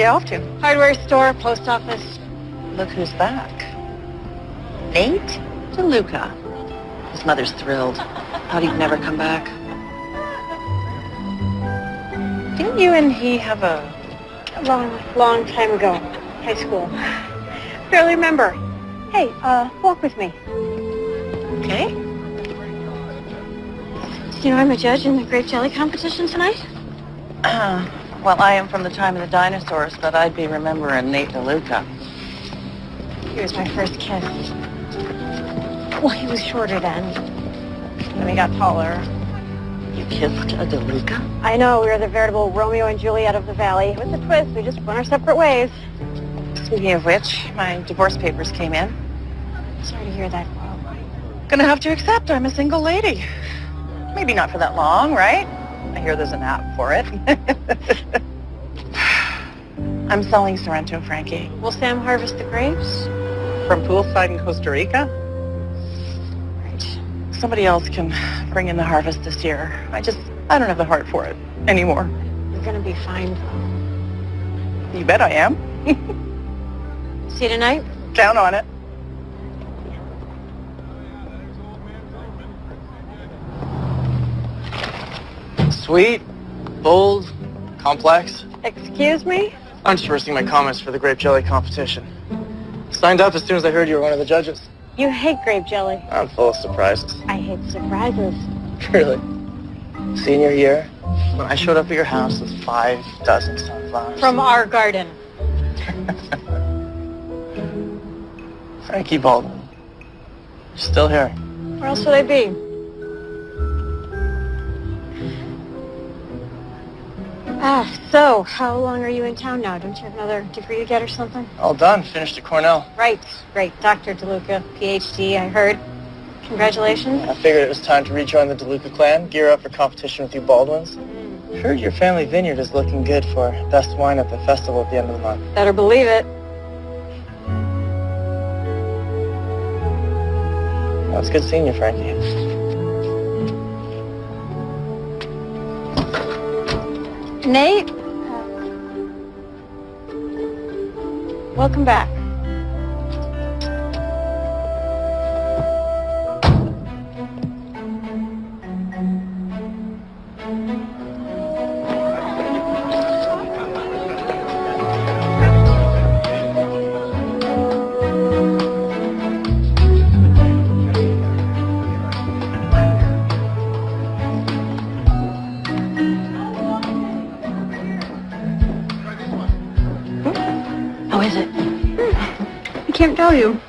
you off to? Hardware store, post office. Look who's back. Nate DeLuca. His mother's thrilled. Thought he'd never come back. Didn't you and he have a long time ago. High school. Barely remember. Hey, walk with me. Okay. Do you know I'm a judge in the grape jelly competition tonight? Well, I am from the time of the dinosaurs, but I'd be remembering Nate DeLuca. He was my first kiss. Well, he was shorter then. Then he got taller. You kissed a DeLuca? I know, we were the veritable Romeo and Juliet of the valley. With a twist, we just went our separate ways. Speaking of which, my divorce papers came in. Sorry to hear that. Gonna have to accept I'm a single lady. Maybe not for that long, right? I hear there's an app for it. I'm selling Sorrento, Frankie. Will Sam harvest the grapes? From poolside in Costa Rica? Right. Somebody else can bring in the harvest this year. I don't have the heart for it anymore. You're gonna be fine, though. You bet I am. See you tonight? Count on it. Sweet, bold, complex. Excuse me? I'm just rehearsing my comments for the grape jelly competition. Signed up as soon as I heard you were one of the judges. You hate grape jelly. I'm full of surprises. I hate surprises. Really? Senior year, when I showed up at your house with 5 dozen sunflowers. From our garden. Frankie Baldwin. You're still here. Where else would I be? So, how long are you in town now? Don't you have another degree to get or something? All done. Finished at Cornell. Right, great. Dr. DeLuca, PhD, I heard. Congratulations. I figured it was time to rejoin the DeLuca clan, gear up for competition with you Baldwins. Heard your family vineyard is looking good for best wine at the festival at the end of the month. Better believe it. Well, it's good seeing you, Frankie. Nate? Welcome back. How is it? I can't tell you.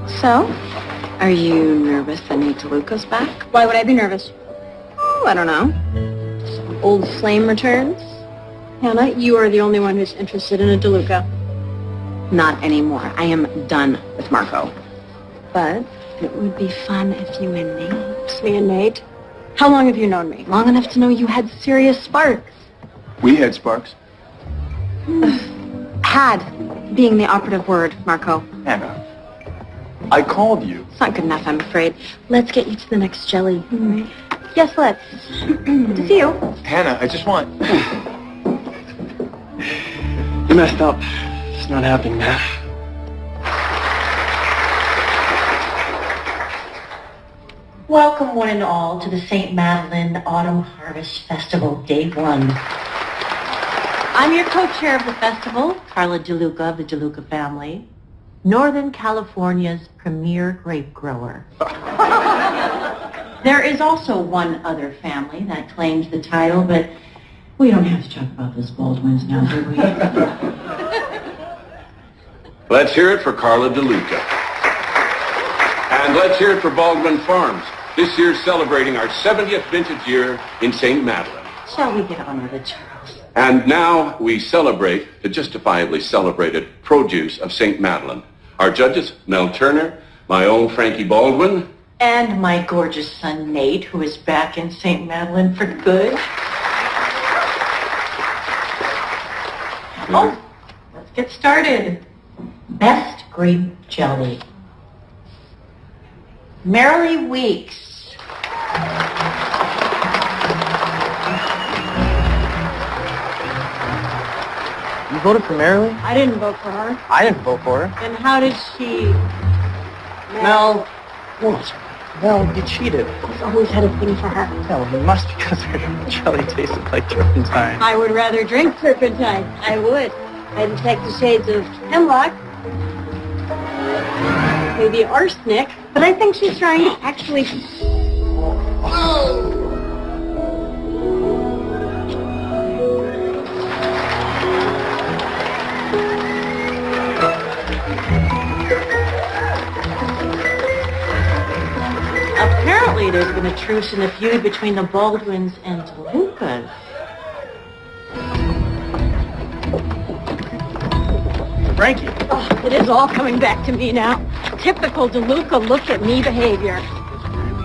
So? Are you nervous that Nate DeLuca's back? Why would I be nervous? Oh, I don't know. Some old flame returns. Hannah, you are the only one who's interested in a DeLuca. Not anymore. I am done with Marco. But it would be fun if you and Nate... It's me and Nate. How long have you known me? Long enough to know you had serious sparks. We had sparks. Had being the operative word, Marco. Hannah, I called you. It's not good enough, I'm afraid. Let's get you to the next jelly. Yes, let's. Good to see you. Hannah, I just want... You messed up. It's not happening, man. Welcome one and all to the St. Madeleine Autumn Harvest Festival, Day 1. I'm your co-chair of the festival, Carla DeLuca of the DeLuca family, Northern California's premier grape grower. There is also one other family that claims the title, but we don't have to talk about those Baldwins now, do we? Let's hear it for Carla DeLuca. And let's hear it for Baldwin Farms, this year celebrating our 70th vintage year in St. Madeleine. Shall we get on with it, Charles? And now we celebrate the justifiably celebrated produce of St. Madeleine. Our judges, Mel Turner, my own Frankie Baldwin, and my gorgeous son, Nate, who is back in St. Madeleine for good. Oh, let's get started. Best grape jelly. Merrily Weeks. voted for Marilee? I didn't vote for her. I didn't vote for her. Then how did she... Mel, you cheated. I've always had a thing for her. Yeah, well, it must because her jelly tasted like turpentine. I would rather drink turpentine. I would. I detect the shades of hemlock. Maybe arsenic. But I think she's trying to actually... Apparently there's been a truce in the feud between the Baldwins and DeLucas. Frankie. Oh, it is all coming back to me now. Typical DeLuca look-at-me behavior.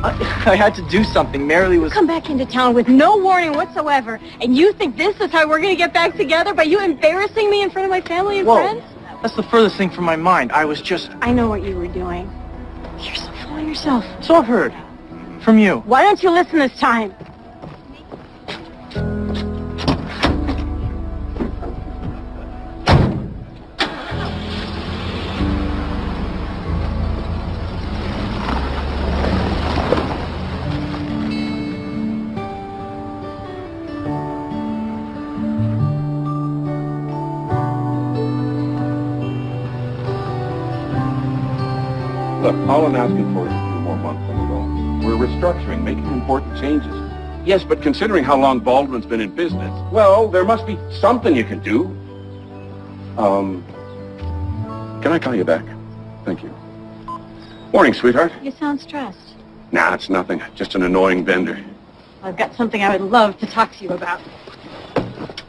I had to do something. Marilee was... Come back into town with no warning whatsoever, and you think this is how we're going to get back together by you embarrassing me in front of my family and friends? That's the furthest thing from my mind. I was just... I know what you were doing. You're so full of yourself. So I've heard. From you. Why don't you listen this time? Look, all I'm asking for is a few more months on the road. We're restructuring, making important changes. Yes, but considering how long Baldwin's been in business, well, there must be something you can do. Can I call you back? Thank you. Morning, sweetheart. You sound stressed. Nah, it's nothing. Just an annoying vendor. I've got something I would love to talk to you about.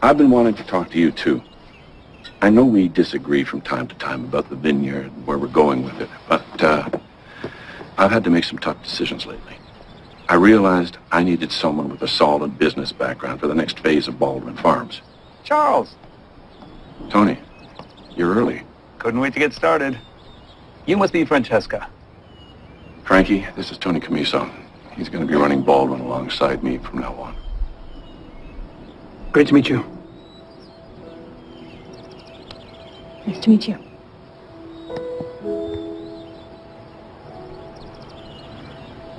I've been wanting to talk to you, too. I know we disagree from time to time about the vineyard and where we're going with it, but I've had to make some tough decisions lately. I realized I needed someone with a solid business background for the next phase of Baldwin Farms. Charles. Tony, you're early. Couldn't wait to get started. You must be Francesca. Frankie, this is Tony Camiso. He's going to be running Baldwin alongside me from now on. Great to meet you. Nice to meet you.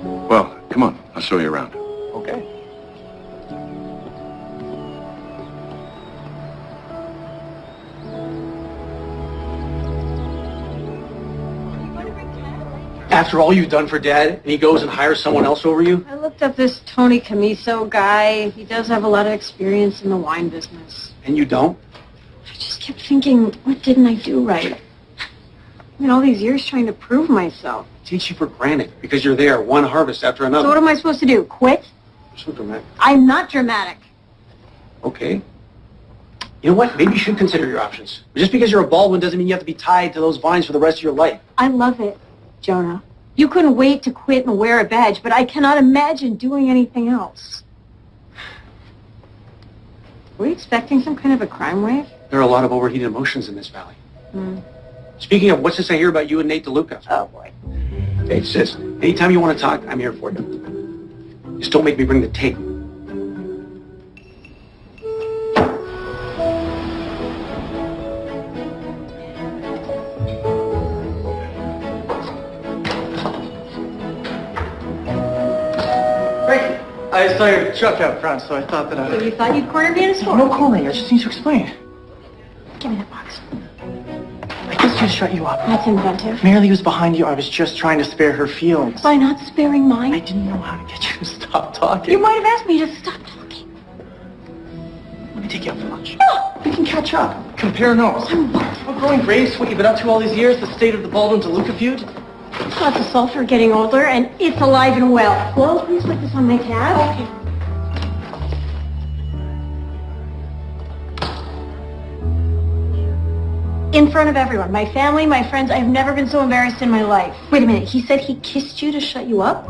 Well, come on. I'll show you around. Okay. After all you've done for Dad, and he goes and hires someone else over you? I looked up this Tony Camiso guy. He does have a lot of experience in the wine business. And you don't? I just kept thinking, what didn't I do right? I mean, all these years trying to prove myself. Takes you for granted because you're there, one harvest after another. So what am I supposed to do? Quit? You're so dramatic. I'm not dramatic. Okay. You know what? Maybe you should consider your options. Just because you're a Baldwin doesn't mean you have to be tied to those vines for the rest of your life. I love it, Jonah. You couldn't wait to quit and wear a badge, but I cannot imagine doing anything else. Were you expecting some kind of a crime wave? There are a lot of overheated emotions in this valley. Speaking of, what's this I hear about you and Nate DeLuca? Oh, boy. Hey, sis, anytime you want to talk, I'm here for you. Just don't make me bring the tape. I saw your truck out front, so I thought that I... So you thought you'd corner me in a store? No cornering, I just need to explain. Give me that box. I just to shut you up. That's inventive. Marilee was behind you. I was just trying to spare her feelings. By not sparing I mine? didn't know how to get you to stop talking. You might have asked me to stop talking. Let me take you out for lunch. No! We can catch up. Compare notes. I'm what? How growing grapes, what you've been up to all these years, the state of the Baldwin DeLuca feud. Lots of sulfur getting older, and it's alive and well. Well, please put this on my tab. Okay. In front of everyone. My family, my friends. I've never been so embarrassed in my life. Wait a minute. He said he kissed you to shut you up?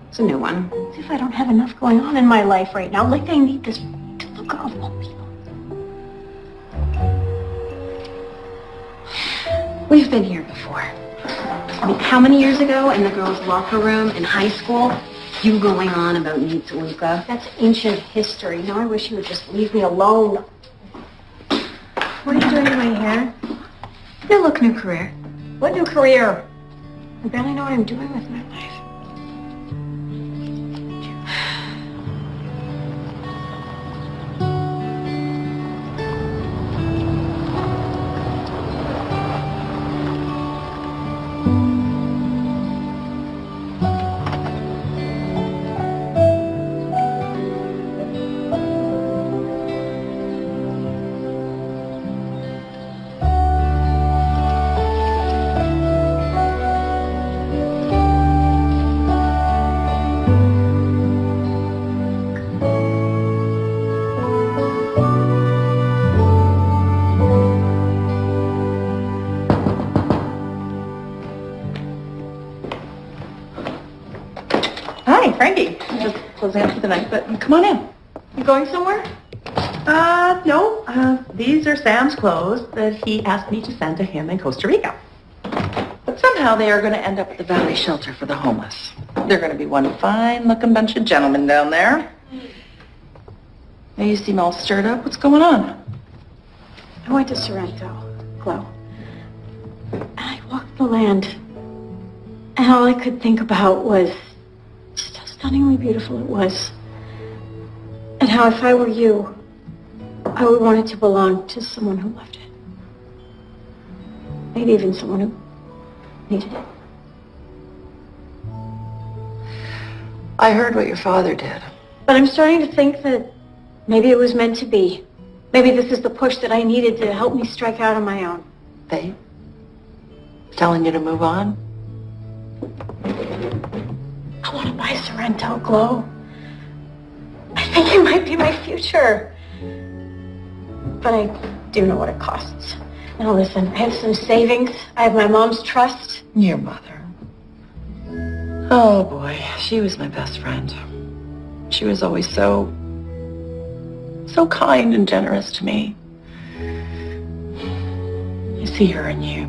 It's a new one. As if I don't have enough going on in my life right now. Like I need this to look of all people. We've been here before. I mean, how many years ago in the girls' locker room in high school, you going on about Nate DeLuca? That's ancient history. Now I wish you would just leave me alone. doing to my hair? New look, new career. What new career? I barely know what I'm doing with my life. Hi, Frankie. Just closing up for the night, but come on in. You going somewhere? No. These are Sam's clothes that he asked me to send to him in Costa Rica. But somehow they are going to end up at the Valley Shelter for the Homeless. They're going to be one fine-looking bunch of gentlemen down there. Now you seem all stirred up. What's going on? I went to Sorrento, Chloe. And I walked the land. And all I could think about was just how stunningly beautiful it was. And how if I were you, I would want it to belong to someone who loved it. Maybe even someone who needed it. I heard what your father did. But I'm starting to think that maybe it was meant to be. Maybe this is the push that I needed to help me strike out on my own. They telling you to move on? I want to buy Sorrento, Chloe. I think it might be my future. But I do know what it costs. Now listen, I have some savings. I have my mom's trust. Your mother. Oh boy, she was my best friend. She was always so kind and generous to me. I see her in you.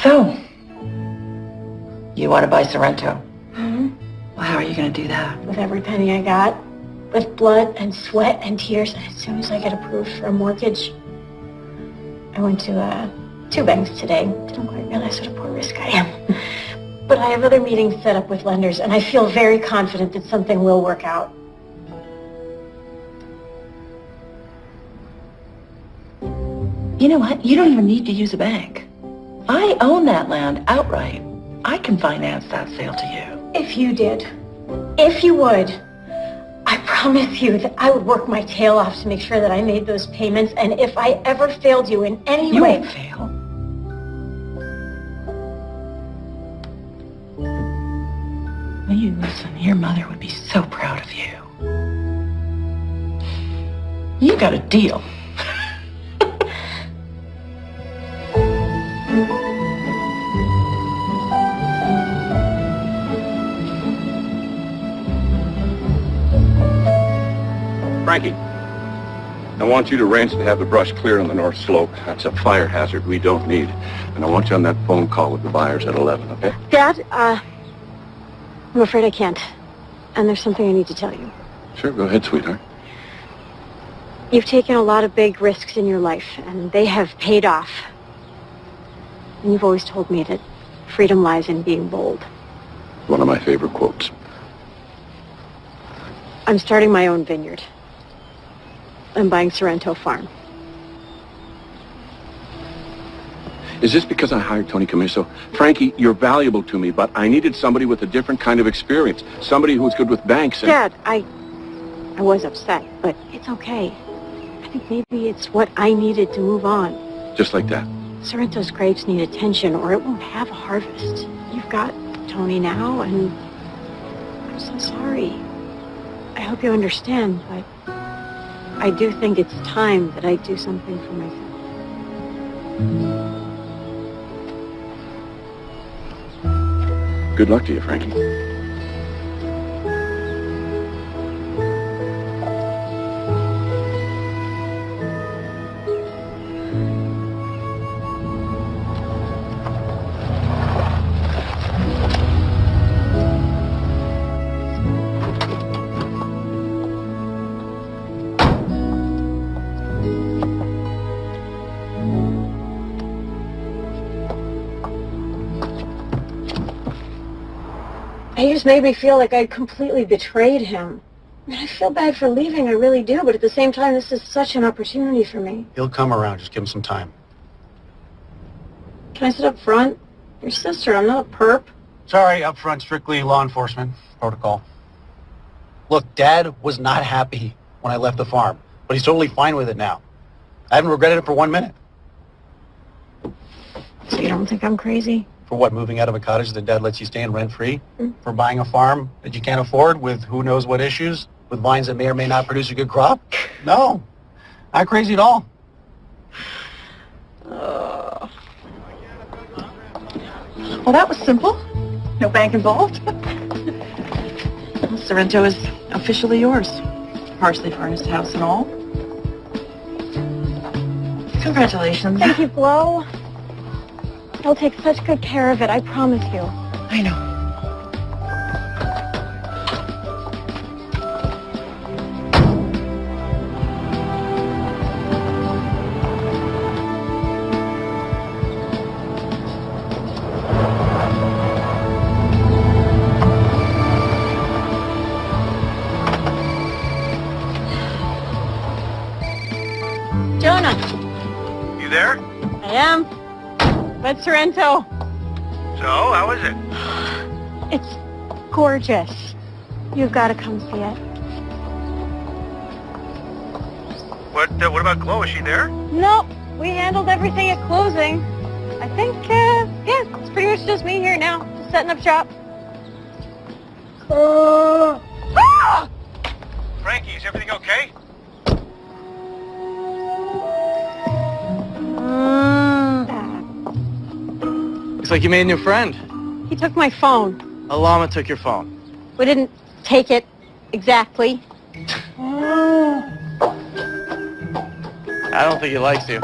So, you want to buy Sorrento? Mm-hmm. Well, how are you going to do that? With every penny I got, with blood and sweat and tears, and as soon as I get approved for a mortgage, I went to 2 banks today. Didn't quite realize what a poor risk I am. But I have other meetings set up with lenders, and I feel very confident that something will work out. You know what? You don't even need to use a bank. I own that land outright. I can finance that sale to you. If you did, if you would, I promise you that I would work my tail off to make sure that I made those payments, and if I ever failed you in any You way... won't fail. Will you listen? Your mother would be so proud of you. You got a deal. Frankie, I want you to arrange to have the brush cleared on the north slope. That's a fire hazard we don't need. And I want you on that phone call with the buyers at 11, okay? Dad, I'm afraid I can't. And there's something I need to tell you. Sure, go ahead, sweetheart. You've taken a lot of big risks in your life, and they have paid off. And you've always told me that freedom lies in being bold. One of my favorite quotes. I'm starting my own vineyard. I'm buying Sorrento Farm. Is this because I hired Tony Camiso? Frankie, you're valuable to me, but I needed somebody with a different kind of experience. Somebody who's good with banks and... Dad, I was upset, but it's okay. I think maybe it's what I needed to move on. Just like that. Sorrento's grapes need attention, or it won't have a harvest. You've got Tony now, and I'm so sorry. I hope you understand, but I do think it's time that I do something for myself. Good luck to you, Frankie. He just made me feel like I'd completely betrayed him. I mean, I feel bad for leaving, I really do, but at the same time, this is such an opportunity for me. He'll come around. Just give him some time. Can I sit up front? Your sister, I'm not a perp. Sorry, up front, strictly law enforcement protocol. Look, Dad was not happy when I left the farm, but he's totally fine with it now. I haven't regretted it for 1 minute. So you don't think I'm crazy? For what, moving out of a cottage that Dad lets you stay in rent-free? For buying a farm that you can't afford with who knows what issues? With vines that may or may not produce a good crop? No, not crazy at all. Well, that was simple. No bank involved. Well, Sorrento is officially yours. Partially furnished house and all. Congratulations. Thank you, Flo. I'll take such good care of it, I promise you. I know. Jonah. You there? I am. But Sorrento. So, how is it? It's gorgeous. You've got to come see it. What about Chloe? Is she there? Nope. We handled everything at closing. I think, yeah, it's pretty much just me here now. Just setting up shop. Frankie, is everything okay? Looks like you made a new friend. He took my phone. A llama took your phone. We didn't take it exactly. I don't think he likes you.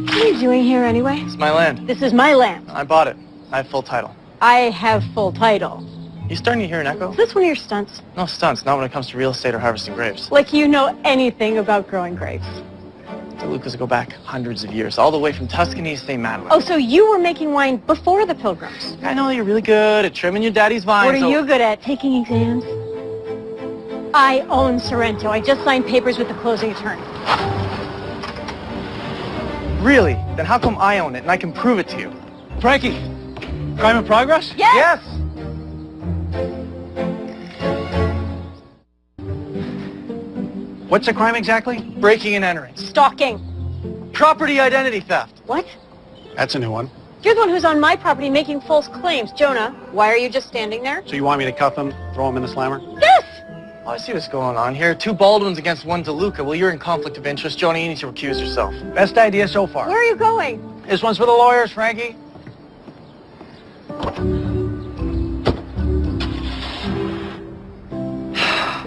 What are you doing here anyway? It's my land. This is my land. I bought it. I have full title. I have full title. You starting to hear an echo? Is this one of your stunts? No stunts, not when it comes to real estate or harvesting grapes. Like you know anything about growing grapes. The Lucas go back hundreds of years, all the way from Tuscany to St. Madeline. Oh, so you were making wine before the Pilgrims. I know you're really good at trimming your daddy's vines. What are you good at? Taking exams? I own Sorrento. I just signed papers with the closing attorney. Really? Then how come I own it and I can prove it to you? Frankie, crime in progress? Yes! What's a crime exactly? Breaking and entering. Stalking. Property identity theft. What? That's a new one. You're the one who's on my property making false claims. Jonah, why are you just standing there? So you want me to cuff him, throw him in the slammer? Yes! Oh, I see what's going on here. 2 Baldwins against 1 DeLuca. Well, you're in conflict of interest. Joni, you need to recuse yourself. Best idea so far. Where are you going? This one's for the lawyers, Frankie.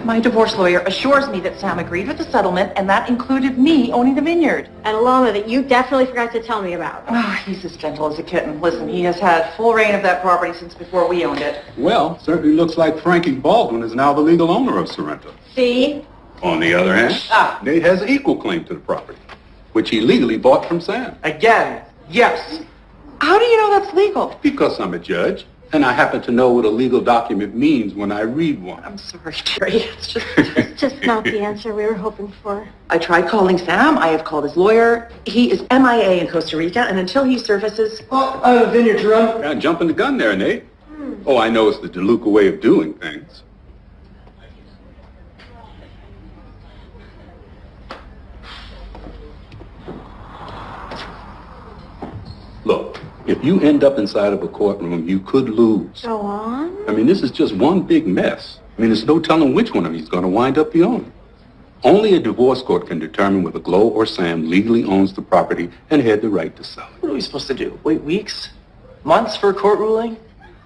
My divorce lawyer assures me that Sam agreed with the settlement, and that included me owning the vineyard. And a llama that you definitely forgot to tell me about. Oh, he's as gentle as a kitten. Listen, he has had full reign of that property since before we owned it. Well, certainly looks like Frankie Baldwin is now the legal owner of Sorrento. See? On the other hand, Nate has an equal claim to the property, which he legally bought from Sam. Again, yes. How do you know that's legal? Because I'm a judge, and I happen to know what a legal document means when I read one. I'm sorry, Jerry. It's Just not the answer we were hoping for. I tried calling Sam. I have called his lawyer. He is MIA in Costa Rica, and until he surfaces... Oh, I have a vineyard to run. Yeah, jumping the gun there, Nate. Oh, I know it's the DeLuca way of doing things. Look, if you end up inside of a courtroom, you could lose. Go on. I mean, this is just one big mess. I mean, there's no telling which one of you is going to wind up the owner. Only a divorce court can determine whether Glo or Sam legally owns the property and had the right to sell it. What are we supposed to do? Wait weeks? Months for a court ruling?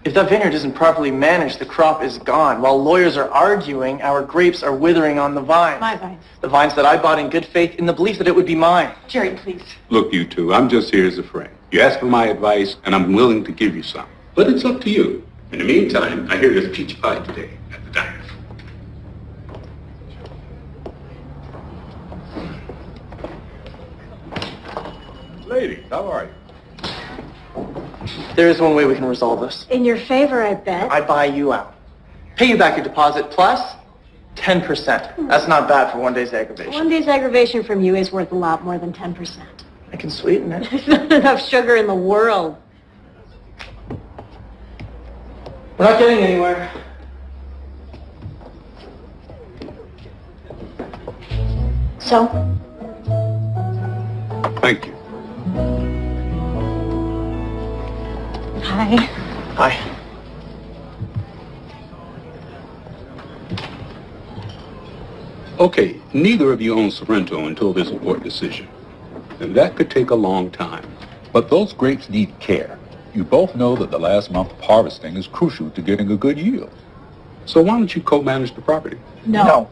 If that vineyard isn't properly managed, the crop is gone. While lawyers are arguing, our grapes are withering on the vines. My vines. The vines that I bought in good faith in the belief that it would be mine. Jerry, please. Look, you two, I'm just here as a friend. You asked for my advice, and I'm willing to give you some. But it's up to you. In the meantime, I hear there's peach pie today at the diner. Ladies, how are you? There is one way we can resolve this. In your favor, I bet. I buy you out. Pay you back your deposit plus 10%. That's not bad for one day's aggravation. One day's aggravation from you is worth a lot more than 10%. I can sweeten it. There's not enough sugar in the world. We're not getting anywhere. So? Thank you. Hi. Hi. Okay, neither of you own Sorrento until there's a court decision. And that could take a long time. But those grapes need care. You both know that the last month of harvesting is crucial to getting a good yield. So why don't you co-manage the property? No.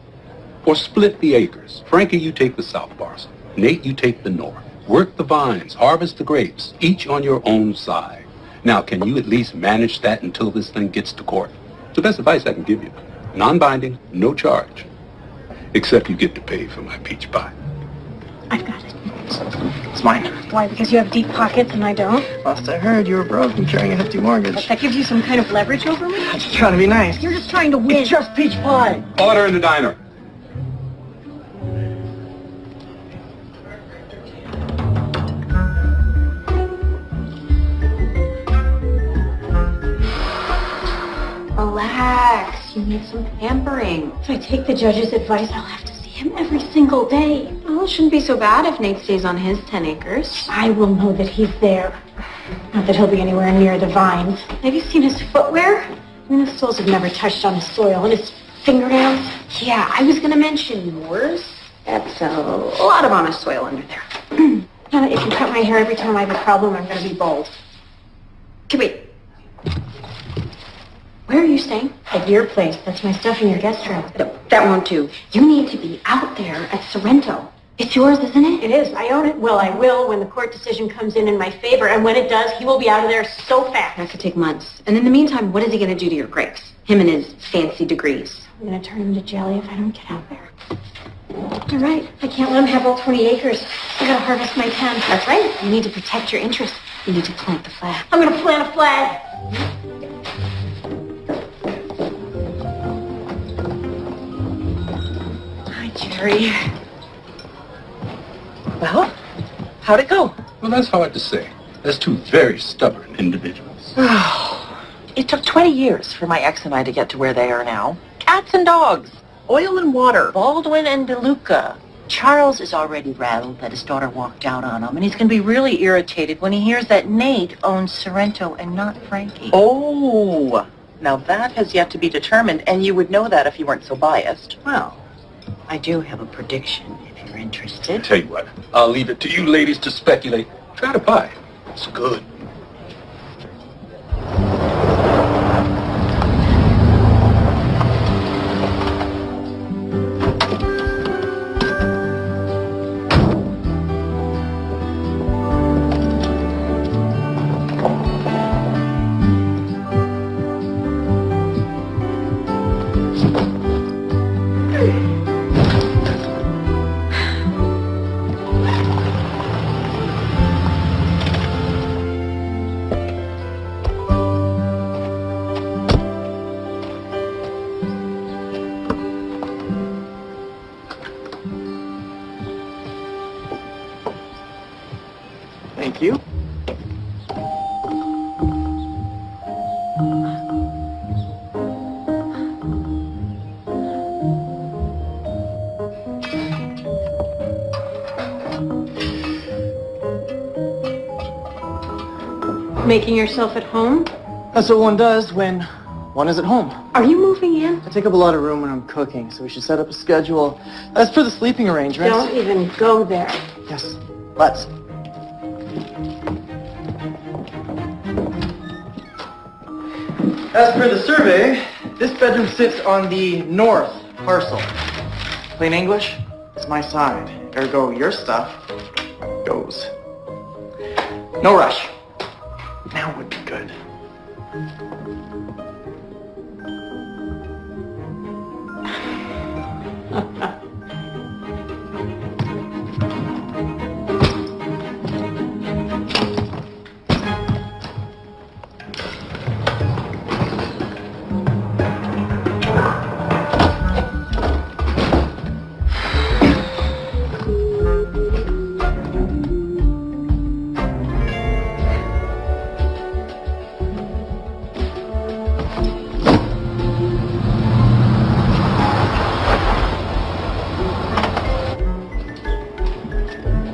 Or split the acres. Frankie, you take the south parcel. Nate, you take the north. Work the vines, harvest the grapes, each on your own side. Now, can you at least manage that until this thing gets to court? It's the best advice I can give you. Non-binding, no charge. Except you get to pay for my peach pie. I've got it. It's mine. Why? Because you have deep pockets and I don't? Last I heard, you were broke and carrying a hefty mortgage. That gives you some kind of leverage over me? I'm just trying to be nice. You're just trying to win. It's just peach pie. Order in the diner. Relax. You need some pampering. If I take the judge's advice, I'll have to see him every single day. Well, it shouldn't be so bad if Nate stays on his 10 acres. I will know that he's there. Not that he'll be anywhere near the vines. Have you seen his footwear? I mean, the soles have never touched on the soil. And his fingernails? Yeah, I was going to mention yours. That's a lot of honest soil under there. If you cut my hair every time I have a problem, I'm going to be bald. Okay, wait. Where are you staying? At your place. That's my stuff in your guest room. No, that won't do. You need to be out there at Sorrento. It's yours, isn't it? It is. I own it. Well, I will when the court decision comes in my favor. And when it does, he will be out of there so fast. That could take months. And in the meantime, what is he going to do to your grapes? Him and his fancy degrees. I'm going to turn him to jelly if I don't get out there. You're right. I can't let him have all 20 acres. I got to harvest my 10. That's right. You need to protect your interests. You need to plant the flag. I'm going to plant a flag. Hi, Jerry. Well, how'd it go? Well, that's hard to say. There's two very stubborn individuals. It took 20 years for my ex and I to get to where they are now. Cats and dogs. Oil and water. Baldwin and DeLuca. Charles is already rattled that his daughter walked out on him, and he's going to be really irritated when he hears that Nate owns Sorrento and not Frankie. Oh, now that has yet to be determined, and you would know that if you weren't so biased. Well, I do have a prediction, if you're interested. Tell you what, I'll leave it to you ladies to speculate. Try the pie. It's good. Thank you. Making yourself at home? That's what one does when one is at home. Are you moving in? I take up a lot of room when I'm cooking, so we should set up a schedule. As for the sleeping arrangements... Don't even go there. Yes, let's. As per the survey, this bedroom sits on the north parcel. Plain English, it's my side. Ergo, your stuff goes. No rush. Now would be good.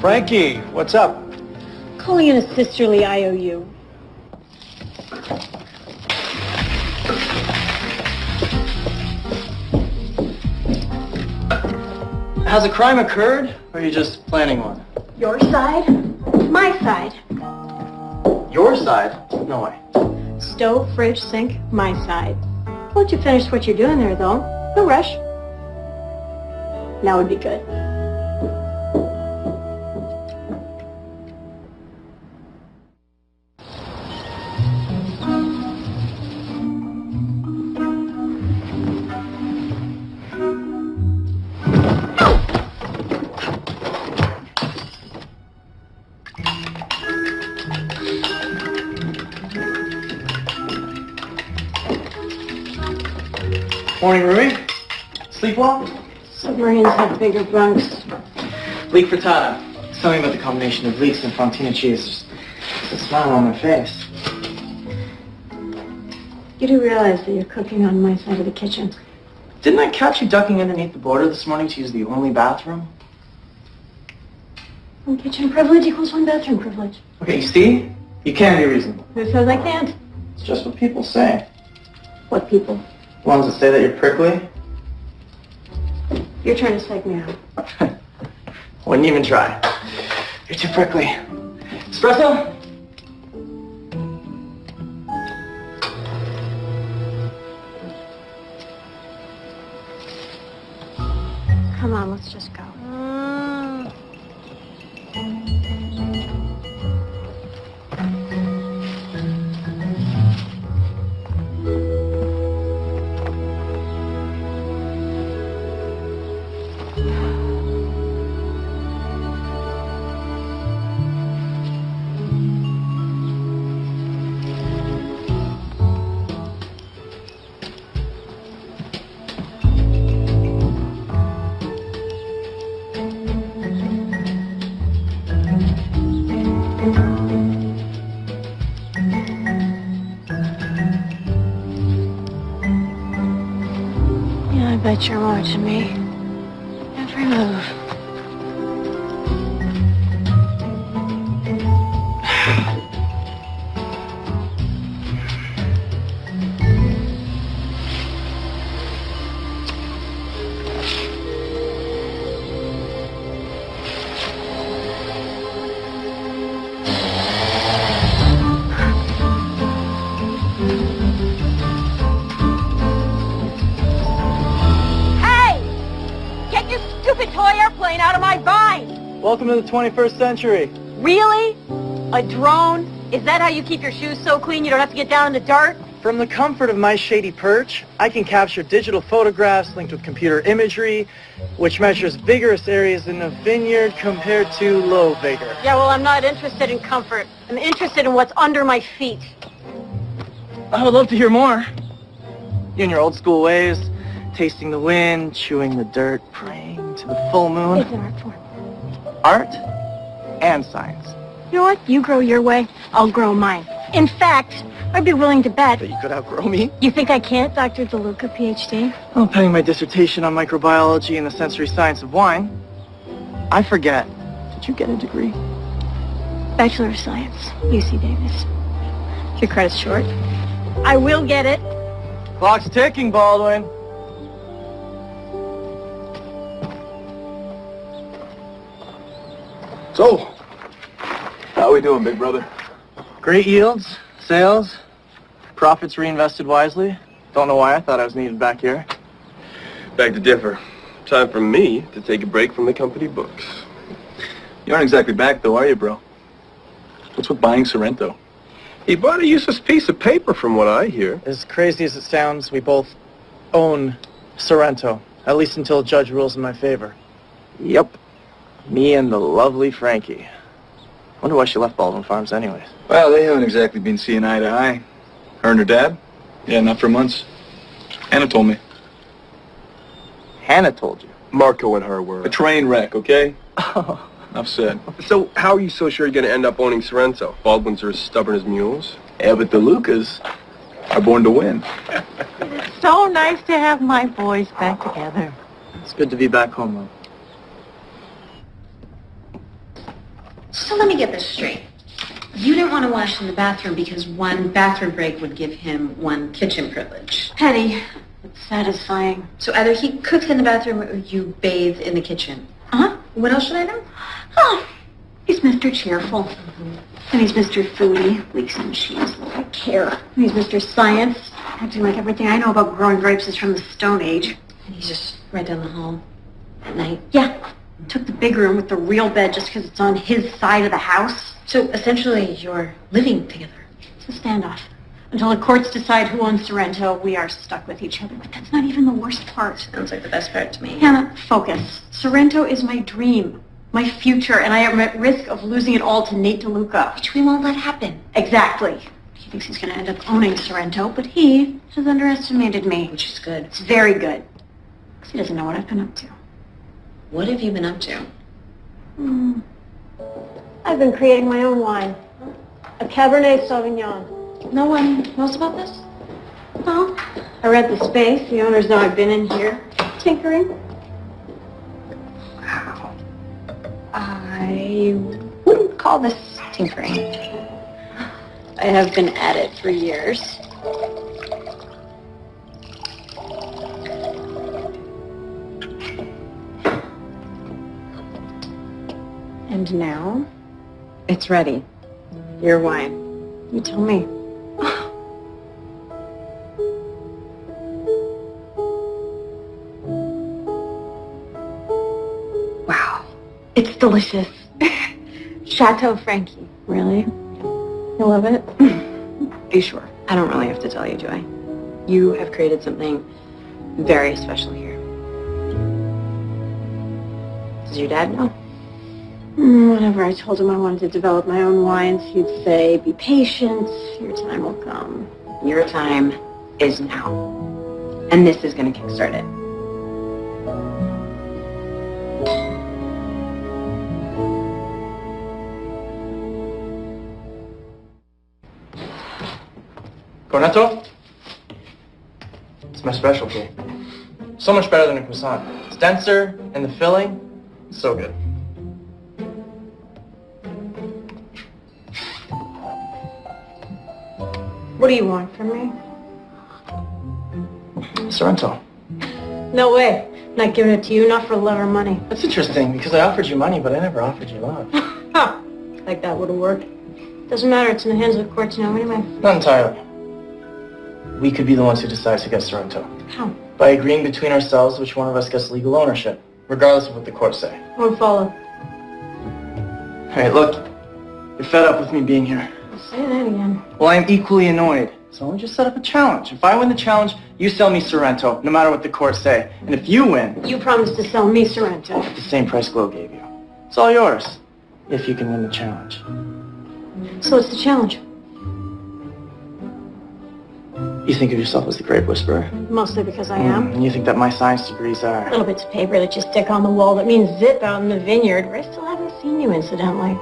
Frankie, what's up? Calling in a sisterly IOU. Has a crime occurred, or are you just planning one? Your side? My side. Your side? No way. Stove, fridge, sink, my side. Why don't you finish what you're doing there, though? No rush. Now would be good. Morning, Rui. Sleep well? Submarines have bigger bunks. Leak frittata. Something about the combination of leeks and fontina cheese. Just a smile on my face. You do realize that you're cooking on my side of the kitchen. Didn't I catch you ducking underneath the border this morning to use the only bathroom? One kitchen privilege equals one bathroom privilege. Okay, you see? You can be reasonable. Who says I can't? It's just what people say. What people? The ones that say that you're prickly? You're trying to psych me out. Wouldn't even try. You're too prickly. Espresso? Come on, let's just go. I bet you're watching me. Every move. Out of my vine! Welcome to the 21st century. Really? A drone? Is that how you keep your shoes so clean you don't have to get down in the dirt? From the comfort of my shady perch, I can capture digital photographs linked with computer imagery, which measures vigorous areas in a vineyard compared to low vigor. Yeah, well, I'm not interested in comfort. I'm interested in what's under my feet. I would love to hear more. You and your old school ways, tasting the wind, chewing the dirt, praying to the full moon. It's an art form. Art and science. You know what? You grow your way, I'll grow mine. In fact, I'd be willing to bet. That you could outgrow me? You think I can't, Dr. DeLuca, PhD? Well, penning my dissertation on microbiology and the sensory science of wine. I forget. Did you get a degree? Bachelor of Science, UC Davis. If your credit's short, I will get it. Clock's ticking, Baldwin. So, how we doing, big brother? Great yields, sales, profits reinvested wisely. Don't know why I thought I was needed back here. Beg to differ. Time for me to take a break from the company books. You aren't exactly back, though, are you, bro? What's with buying Sorrento? He bought a useless piece of paper from what I hear. As crazy as it sounds, we both own Sorrento, at least until a judge rules in my favor. Yep. Me and the lovely Frankie. Wonder why she left Baldwin Farms anyways. Well, they haven't exactly been seeing eye to eye. Her and her dad? Yeah, not for months. Hannah told me. Hannah told you? Marco and her were. A train wreck, okay? Oh. Enough said. So, how are you so sure you're going to end up owning Sorrento? Baldwins are as stubborn as mules. Yeah, but the Lucas are born to win. It's so nice to have my boys back together. It's good to be back home, though. So let me get this straight. You didn't want to wash in the bathroom because one bathroom break would give him one kitchen privilege. Petty, but satisfying. So either he cooks in the bathroom or you bathe in the kitchen. Uh-huh. What else should I do? Oh, he's Mr. Cheerful. And he's Mr. Foodie, leaks and cheese, I care. And he's Mr. Science, acting like everything I know about growing grapes is from the Stone Age. And he's just right down the hall at night. Yeah, took the big room with the real bed just because it's on his side of the house. So essentially, you're living together. It's a standoff. Until the courts decide who owns Sorrento, we are stuck with each other. But that's not even the worst part. Sounds like the best part to me. Hannah, focus. Sorrento is my dream, my future, and I am at risk of losing it all to Nate DeLuca. Which we won't let happen. Exactly. He thinks he's going to end up owning Sorrento, but he has underestimated me. Which is good. It's very good. Because he doesn't know what I've been up to. What have you been up to? I've been creating my own wine. A Cabernet Sauvignon. No one knows about this? Well, I read the space. The owners know I've been in here tinkering. Wow. I wouldn't call this tinkering. I have been at it for years. And now, it's ready. Your wine. You tell me. Wow. It's delicious. Chateau Frankie. Really? You love it? Are you sure? I don't really have to tell you, do I? You have created something very special here. Does your dad know? Whenever I told him I wanted to develop my own wines, he'd say, be patient, your time will come. Your time is now. And this is going to kickstart it. Cornetto? It's my specialty. So much better than a croissant. It's denser, and the filling, it's so good. What do you want from me? Sorrento. No way. Not giving it to you, not for love or money. That's interesting, because I offered you money, but I never offered you love. Huh. Like that would have worked. Doesn't matter, it's in the hands of the courts now anyway. Not entirely. We could be the ones who decide to get Sorrento. How? By agreeing between ourselves which one of us gets legal ownership, regardless of what the courts say. Won't follow. Hey, look. You're fed up with me being here. I'll say that again. Well, I am equally annoyed. So I'll just set up a challenge. If I win the challenge, you sell me Sorrento, no matter what the courts say. And if you win... You promised to sell me Sorrento. At the same price Glow gave you. It's all yours. If you can win the challenge. So what's the challenge? You think of yourself as the Grape Whisperer. Mostly because I am. And you think that my science degrees are... Little bits of paper that you stick on the wall that means zip out in the vineyard, where I still haven't seen you, incidentally.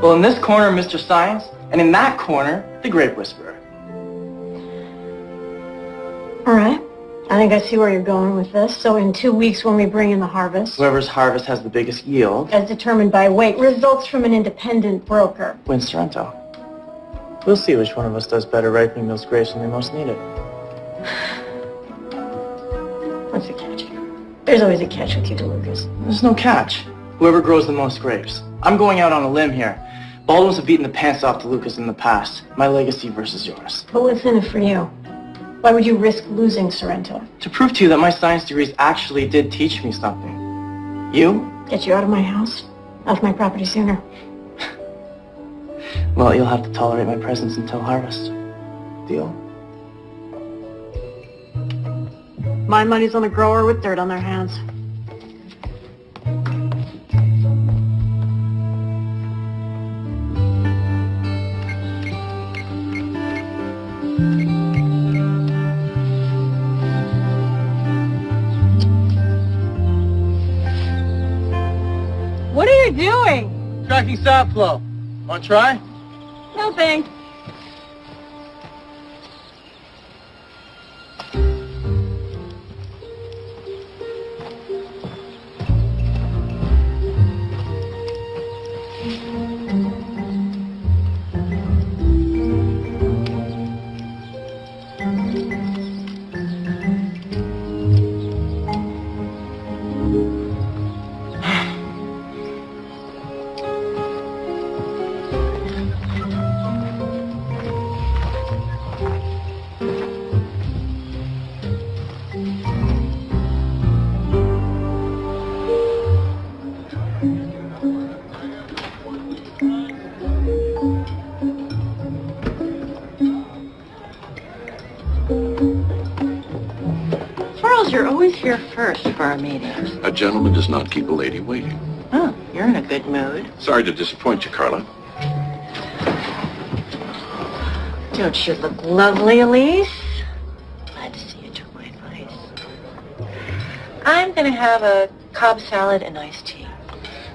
Well, in this corner, Mr. Science, and in that corner, the Grape Whisperer. All right. I think I see where you're going with this. So in 2 weeks when we bring in the harvest... Whoever's harvest has the biggest yield... As determined by weight, results from an independent broker. Wins Sorrento. We'll see which one of us does better ripening those grapes when they most need it. What's the catch? There's always a catch with you, DeLucas. There's no catch. Whoever grows the most grapes. I'm going out on a limb here. Baldwin's have beaten the pants off DeLucas in the past. My legacy versus yours. But what's in it for you? Why would you risk losing Sorrento? To prove to you that my science degrees actually did teach me something. You? Get you out of my house, off my property sooner. Well, you'll have to tolerate my presence until harvest. Deal? My money's on a grower with dirt on their hands. What are you doing? Tracking sap flow. Want to try? No thanks. here first for our meeting? A gentleman does not keep a lady waiting. Oh, you're in a good mood. Sorry to disappoint you, Carla. Don't you look lovely, Elise? Glad to see you took my advice. I'm going to have a Cobb salad and iced tea.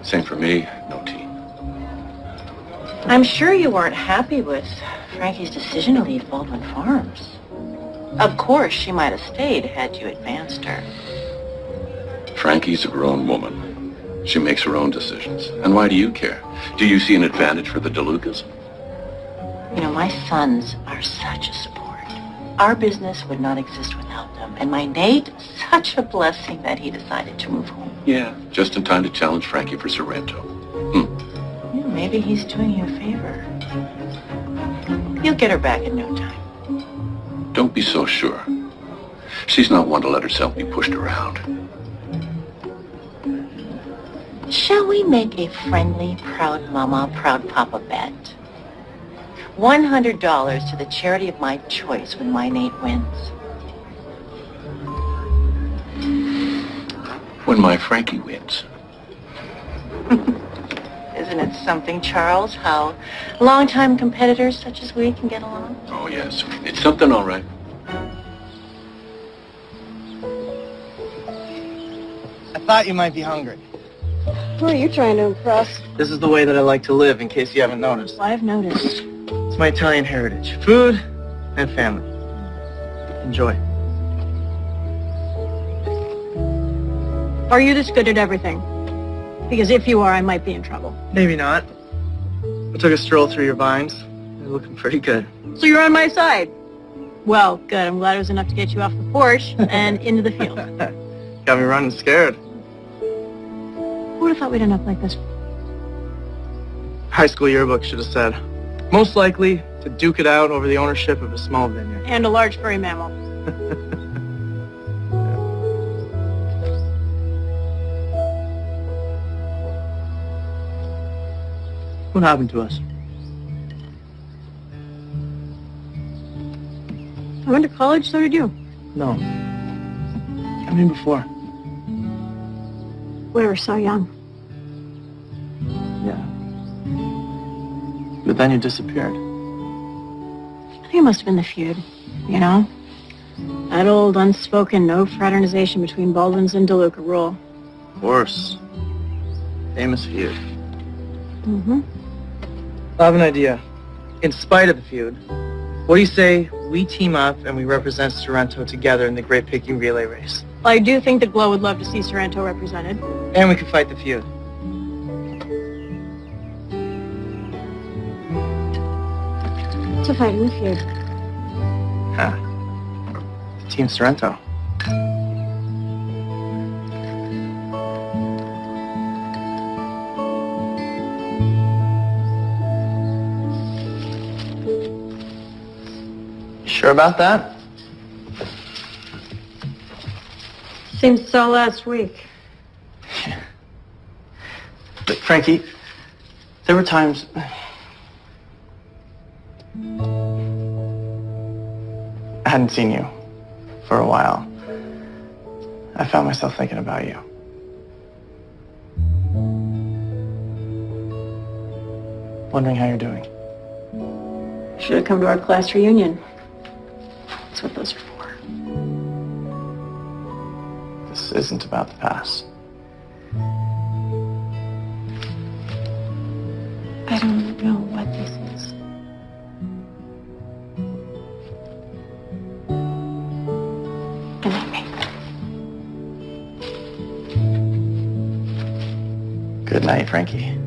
Same for me, no tea. I'm sure you weren't happy with Frankie's decision to leave Baldwin Farms. Of course, she might have stayed had you advanced her. Frankie's a grown woman. She makes her own decisions. And why do you care? Do you see an advantage for the DeLucas? You know, my sons are such a support. Our business would not exist without them. And my Nate, such a blessing that he decided to move home. Yeah, just in time to challenge Frankie for Sorrento. Yeah, maybe he's doing you a favor. You'll get her back in no time. Don't be so sure. She's not one to let herself be pushed around. Shall we make a friendly, proud mama, proud papa bet? $100 to the charity of my choice when my Nate wins. When my Frankie wins. Isn't it something, Charles, how longtime competitors such as we can get along? Oh, yes. It's something all right. I thought you might be hungry. Who are you trying to impress? This is the way that I like to live, in case you haven't noticed. I've noticed. It's my Italian heritage. Food and family. Enjoy. Are you this good at everything? Because if you are, I might be in trouble. Maybe not. I took a stroll through your vines. They're looking pretty good. So you're on my side. Well, good. I'm glad it was enough to get you off the porch and into the field. Got me running scared. Who would have thought we'd end up like this? High school yearbook should have said, most likely to duke it out over the ownership of a small vineyard. And a large furry mammal. What happened to us? I went to college, so did you. No. I mean before. We were so young. Yeah. But then you disappeared. I think it must have been the feud, you know? That old unspoken no fraternization between Baldwins and DeLuca rule. Of course. Famous feud. Mm-hmm. I have an idea. In spite of the feud, what do you say we team up and we represent Sorrento together in the Great Picking Relay Race? I do think that Glow would love to see Sorrento represented. And we can fight the feud. To fight in the feud. Huh. Team Sorrento. Sure about that? Seems so last week. But Frankie, there were times... I hadn't seen you for a while. I found myself thinking about you. Wondering how you're doing. Should have come to our class reunion. That's what those are for. This isn't about the past. I don't know what this is. Good night, mate. Good night, Frankie.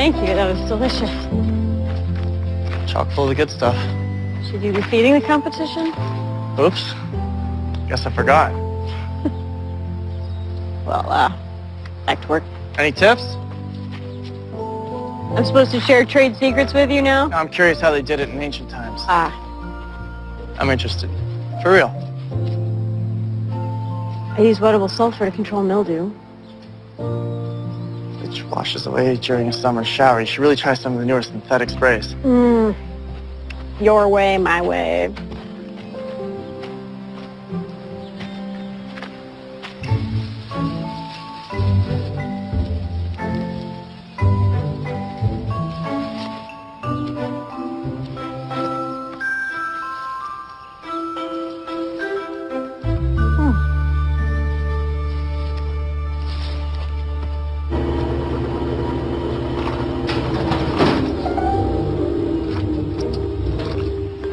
Thank you. That was delicious. Chock full of the good stuff. Should you be feeding the competition? Oops. Guess I forgot. Well, back to work. Any tips? I'm supposed to share trade secrets with you now? I'm curious how they did it in ancient times. I'm interested. For real. I use wettable sulfur to control mildew. Which washes away during a summer shower. You should really try some of the newer synthetic sprays. Your way, my way.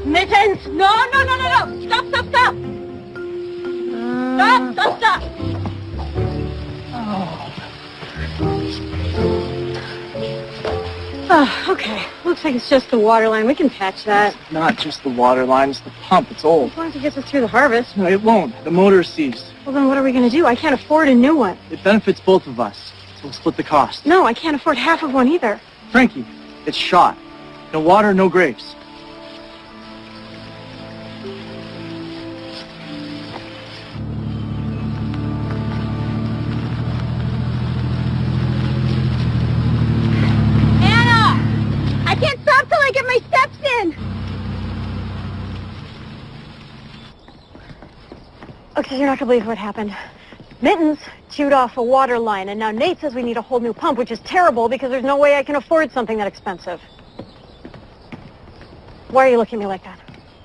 Mittens! No! Stop! Stop! Oh, okay. Looks like it's just the water line. We can patch that. It's not just the water line, it's the pump. It's old. As long as it gets us through the harvest. No, it won't. The motor is seized. Well, then what are we going to do? I can't afford a new one. It benefits both of us, so we'll split the cost. No, I can't afford half of one either. Frankie, it's shot. No water, no grapes. I can't stop till I get my steps in. Okay, you're not gonna believe what happened. Mittens chewed off a water line, and now Nate says we need a whole new pump, which is terrible because there's no way I can afford something that expensive. Why are you looking at me like that?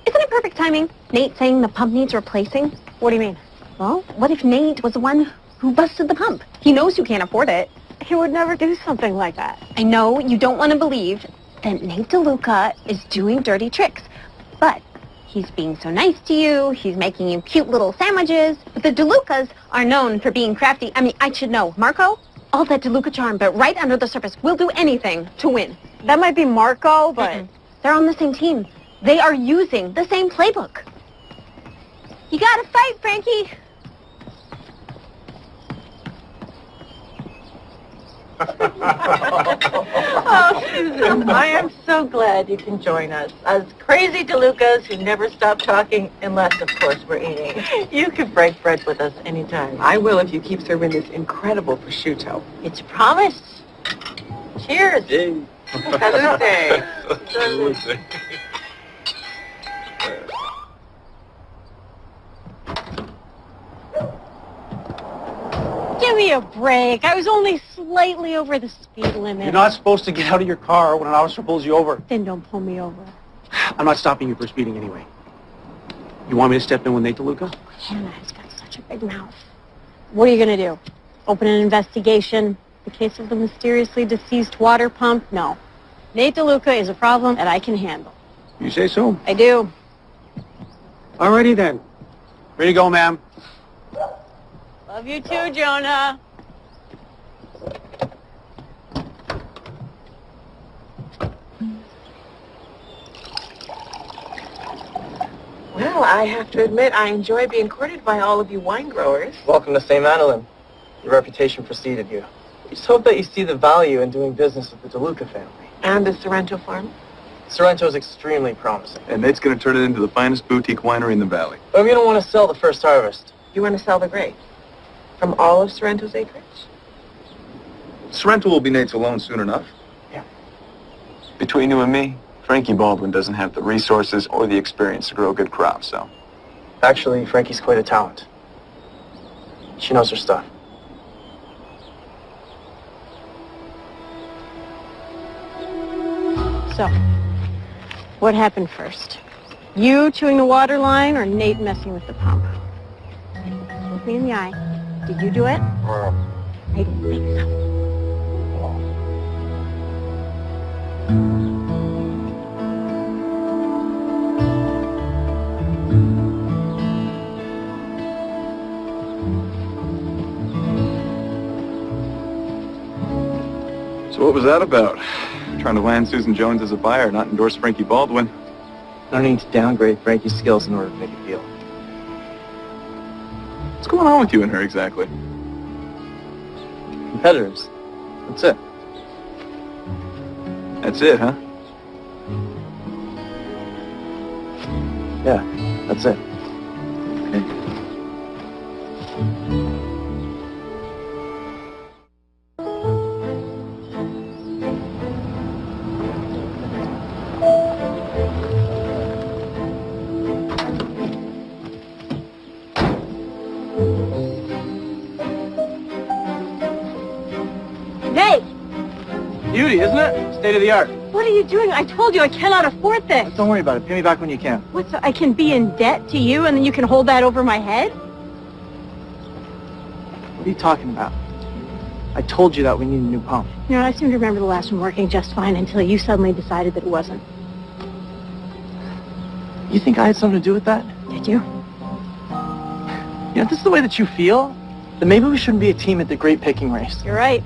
Isn't it perfect timing? Nate saying the pump needs replacing? What do you mean? Well, what if Nate was the one who busted the pump? He knows you can't afford it. He would never do something like that. I know you don't want to believe that Nate DeLuca is doing dirty tricks, but he's being so nice to you, he's making you cute little sandwiches. But the DeLucas are known for being crafty. I mean, I should know. Marco, all that DeLuca charm, but right under the surface, will do anything to win. That might be Marco, but... They're on the same team. They are using the same playbook. You gotta fight, Frankie. Oh, Susan, I am so glad you can join us. Us crazy DeLucas who never stop talking, unless, of course, we're eating. You can break bread with us anytime. I will if you keep serving this incredible prosciutto. It's a promise. Cheers. Yay. Salute. Salute. Give me a break. I was only slightly over the speed limit. You're not supposed to get out of your car when an officer pulls you over. Then don't pull me over. I'm not stopping you for speeding anyway. You want me to step in with Nate DeLuca? Hannah has got such a big mouth. What are you going to do? Open an investigation? The case of the mysteriously deceased water pump? No. Nate DeLuca is a problem that I can handle. You say so? I do. Alrighty then. Ready to go, ma'am. Love you too, Jonah. Well, I have to admit, I enjoy being courted by all of you wine growers. Welcome to St. Madeleine. Your reputation preceded you. We just hope that you see the value in doing business with the DeLuca family. And the Sorrento farm. Sorrento is extremely promising. And Nate's going to turn it into the finest boutique winery in the valley. But if you don't want to sell the first harvest, You want to sell the grapes? From all of Sorrento's acreage? Sorrento will be Nate's alone soon enough. Between you and me, Frankie Baldwin doesn't have the resources or the experience to grow a good crop, so. actually, Frankie's quite a talent. She knows her stuff. So, what happened first? You chewing the water line or Nate messing with the pump? Look me in the eye. Did you do it? I don't think so. So what was that about? Trying to land Susan Jones as a buyer, not endorse Frankie Baldwin. No need to downgrade Frankie's skills in order to make a deal. What's going on with you and her exactly? Competitors. That's it. That's it, huh? Yeah, that's it. Nate! Beauty, isn't it? State of the art. What are you doing? I told you I cannot afford this. Don't worry about it. Pay me back when you can. What, so I can be in debt to you and then you can hold that over my head? What are you talking about? I told you that we need a new pump. You know, I seem to remember the last one working just fine until you suddenly decided that it wasn't. You think I had something to do with that? Did you? You know, if this is the way that you feel, then maybe we shouldn't be a team at the Great Picking Race. You're right.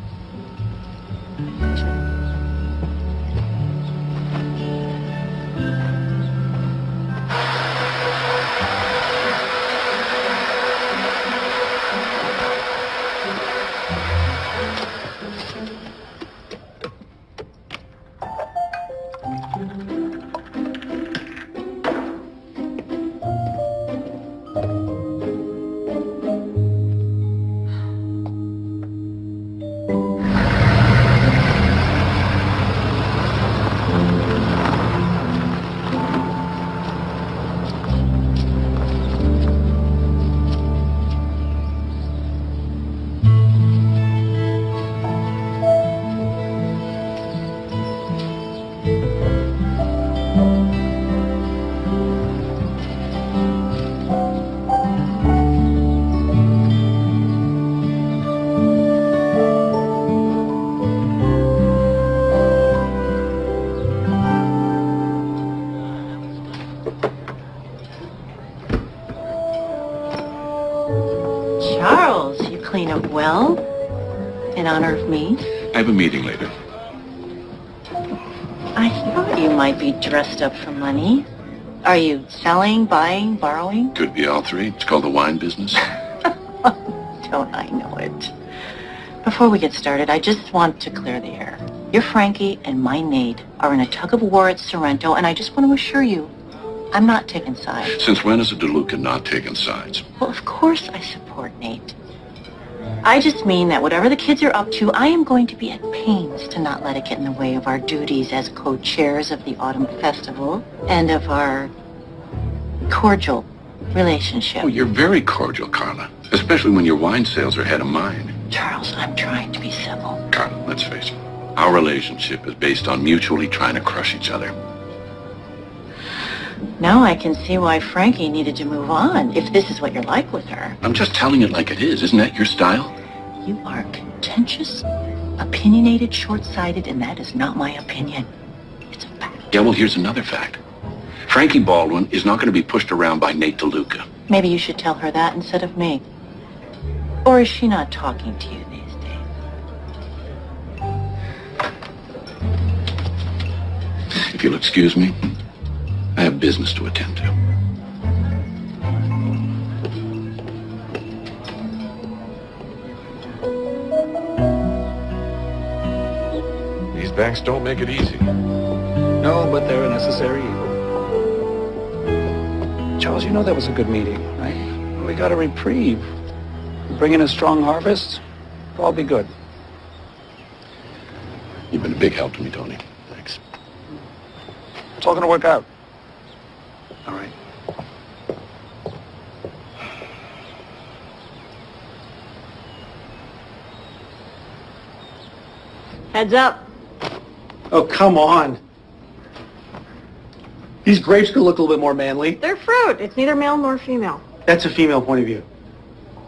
Charles, you clean up well. In honor of me. I have a meeting later. I thought you might be dressed up for money. Are you selling, buying, borrowing? Could be all three. It's called the wine business. Don't I know it? Before we get started, I just want to clear the air. Your Frankie and my Nate are in a tug-of-war at Sorrento, and I just want to assure you, I'm not taking sides. Since when is a DeLuca not taking sides? Well, of course I support Nate. I just mean that whatever the kids are up to, I am going to be at pains to not let it get in the way of our duties as co-chairs of the Autumn Festival and of our cordial relationship. Oh, you're very cordial, Carla. Especially when your wine sales are ahead of mine. Charles, I'm trying to be civil. Carla, let's face it. Our relationship is based on mutually trying to crush each other. Now I can see why Frankie needed to move on, if this is what you're like with her. I'm just telling it like it is. Isn't that your style? You are contentious, opinionated, short-sighted, and that is not my opinion. It's a fact. Yeah, well, here's another fact. Frankie Baldwin is not going to be pushed around by Nate DeLuca. Maybe you should tell her that instead of me. Or is she not talking to you these days? If you'll excuse me, I have business to attend to. These banks don't make it easy. No, but they're a necessary evil. Charles, you know that was a good meeting, right? We got a reprieve. Bring in a strong harvest, it'll all be good. You've been a big help to me, Tony. Thanks. It's all gonna work out. All right. Heads up. Oh, come on. These grapes could look a little bit more manly. They're fruit. It's neither male nor female. That's a female point of view.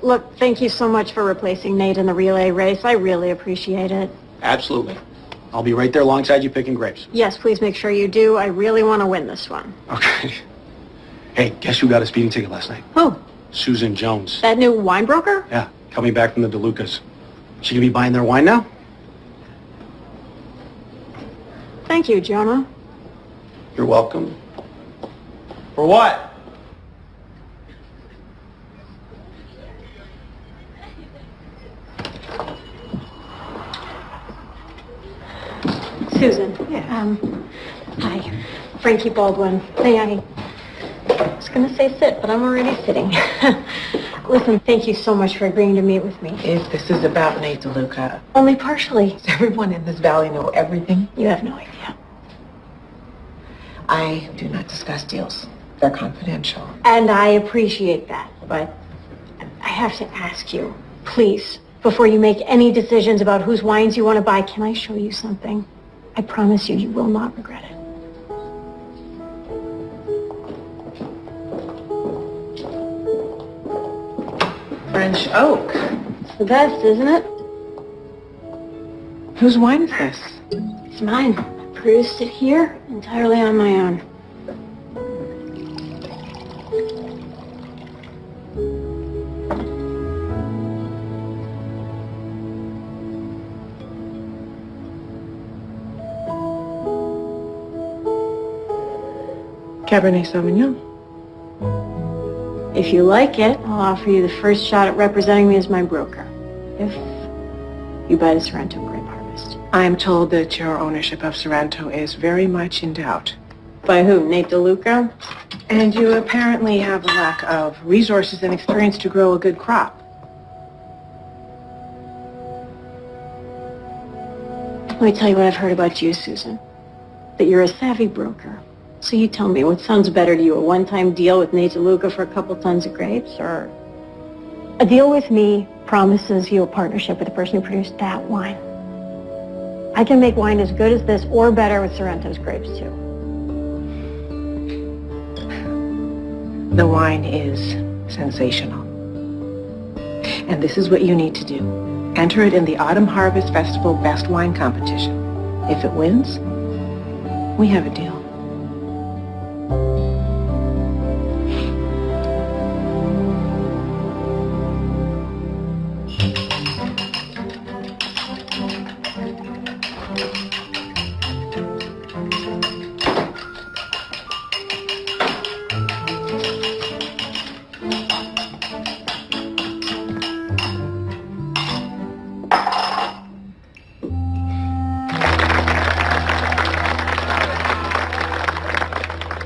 Look, thank you so much for replacing Nate in the relay race. I really appreciate it. Absolutely. I'll be right there alongside you picking grapes. Yes, please make sure you do. I really want to win this one. Okay. Hey, guess who got a speeding ticket last night? Who? Susan Jones. That new wine broker? Yeah, coming back from the DeLucas. She gonna be buying their wine now? Thank you, Jonah. You're welcome. For what? Susan. Yeah. Hi. Frankie Baldwin. May I was going to say sit, but I'm already sitting. Listen, thank you so much for agreeing to meet with me. If this is about Nate DeLuca, Only partially. does everyone in this valley know everything? You have no idea. I do not discuss deals. They're confidential. And I appreciate that, but I have to ask you, please, before you make any decisions about whose wines you want to buy, can I show you something? I promise you, you will not regret it. French oak. It's the best, isn't it? Whose wine is this? It's mine. I produced it here entirely on my own. Cabernet Sauvignon. If you like it, I'll offer you the first shot at representing me as my broker. If you buy the Sorrento Grape Harvest. I am told that your ownership of Sorrento is very much in doubt. By who? Nate DeLuca? And you apparently have a lack of resources and experience to grow a good crop. Let me tell you what I've heard about you, Susan. That you're a savvy broker. So you tell me, what sounds better to you, a one-time deal with Nate DeLuca for a couple tons of grapes, or a deal with me promises you a partnership with the person who produced that wine? I can make wine as good as this or better with Sorrento's grapes, too. The wine is sensational. And this is what you need to do. Enter it in the Autumn Harvest Festival Best Wine Competition. If it wins, we have a deal.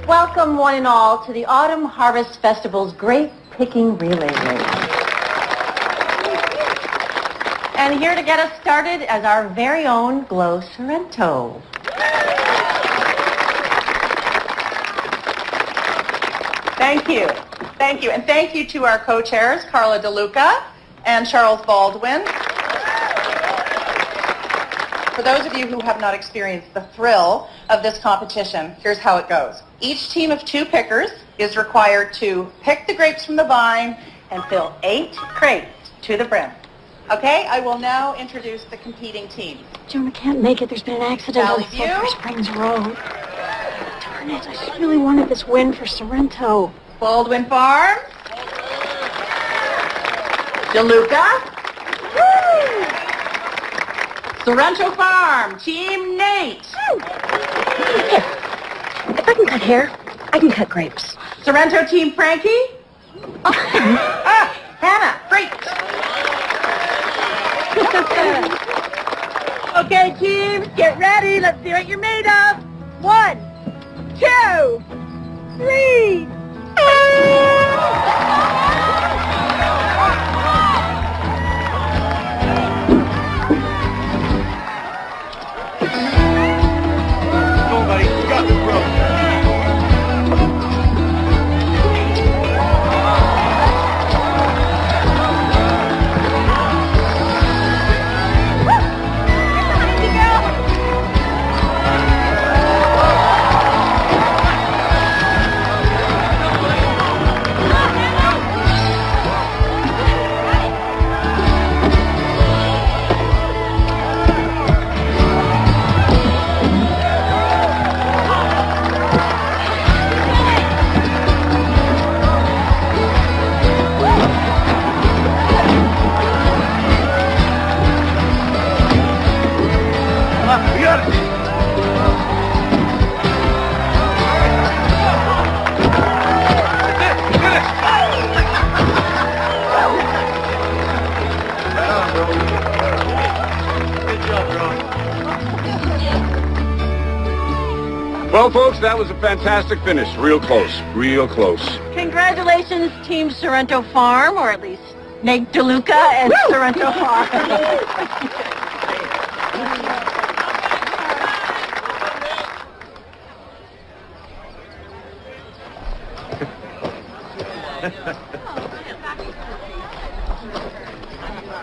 Welcome, one and all, to the Autumn Harvest Festival's Grape Picking Relay Race. And here to get us started is our very own Glow Sorrento. Thank you. Thank you. And thank you to our co-chairs, Carla DeLuca and Charles Baldwin. For those of you who have not experienced the thrill of this competition, here's how it goes. Each team of 2 pickers is required to pick the grapes from the vine and fill 8 crates to the brim. Okay, I will now introduce the competing teams. Jonah can't make it. There's been an accident on Valley Sulphur Springs Road. Darn it, I really wanted this win for Sorrento. Baldwin Farms. DeLuca. Sorrento Farm, Team Nate. Here, if I can cut hair, I can cut grapes. Sorrento Team Frankie. Hannah, great. Okay, teams, get ready. Let's see what you're made of. 1, 2, 3. Well, folks, that was a fantastic finish. Real close. Real close. Congratulations, Team Sorrento Farm, or at least Nate DeLuca and Sorrento Farm.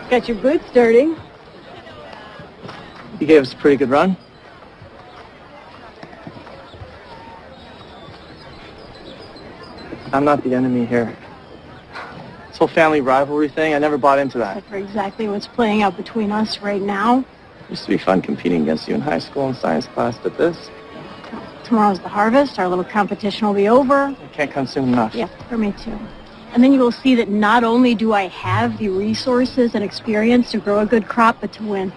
Got your boots dirty. You gave us a pretty good run. I'm not the enemy here. This whole family rivalry thing, I never bought into that. Except for exactly what's playing out between us right now. It used to be fun competing against you in high school and science class, but this, Tomorrow's the harvest. Our little competition will be over. it can't come soon enough. Yeah, for me too. And then you will see that not only do I have the resources and experience to grow a good crop, but to win.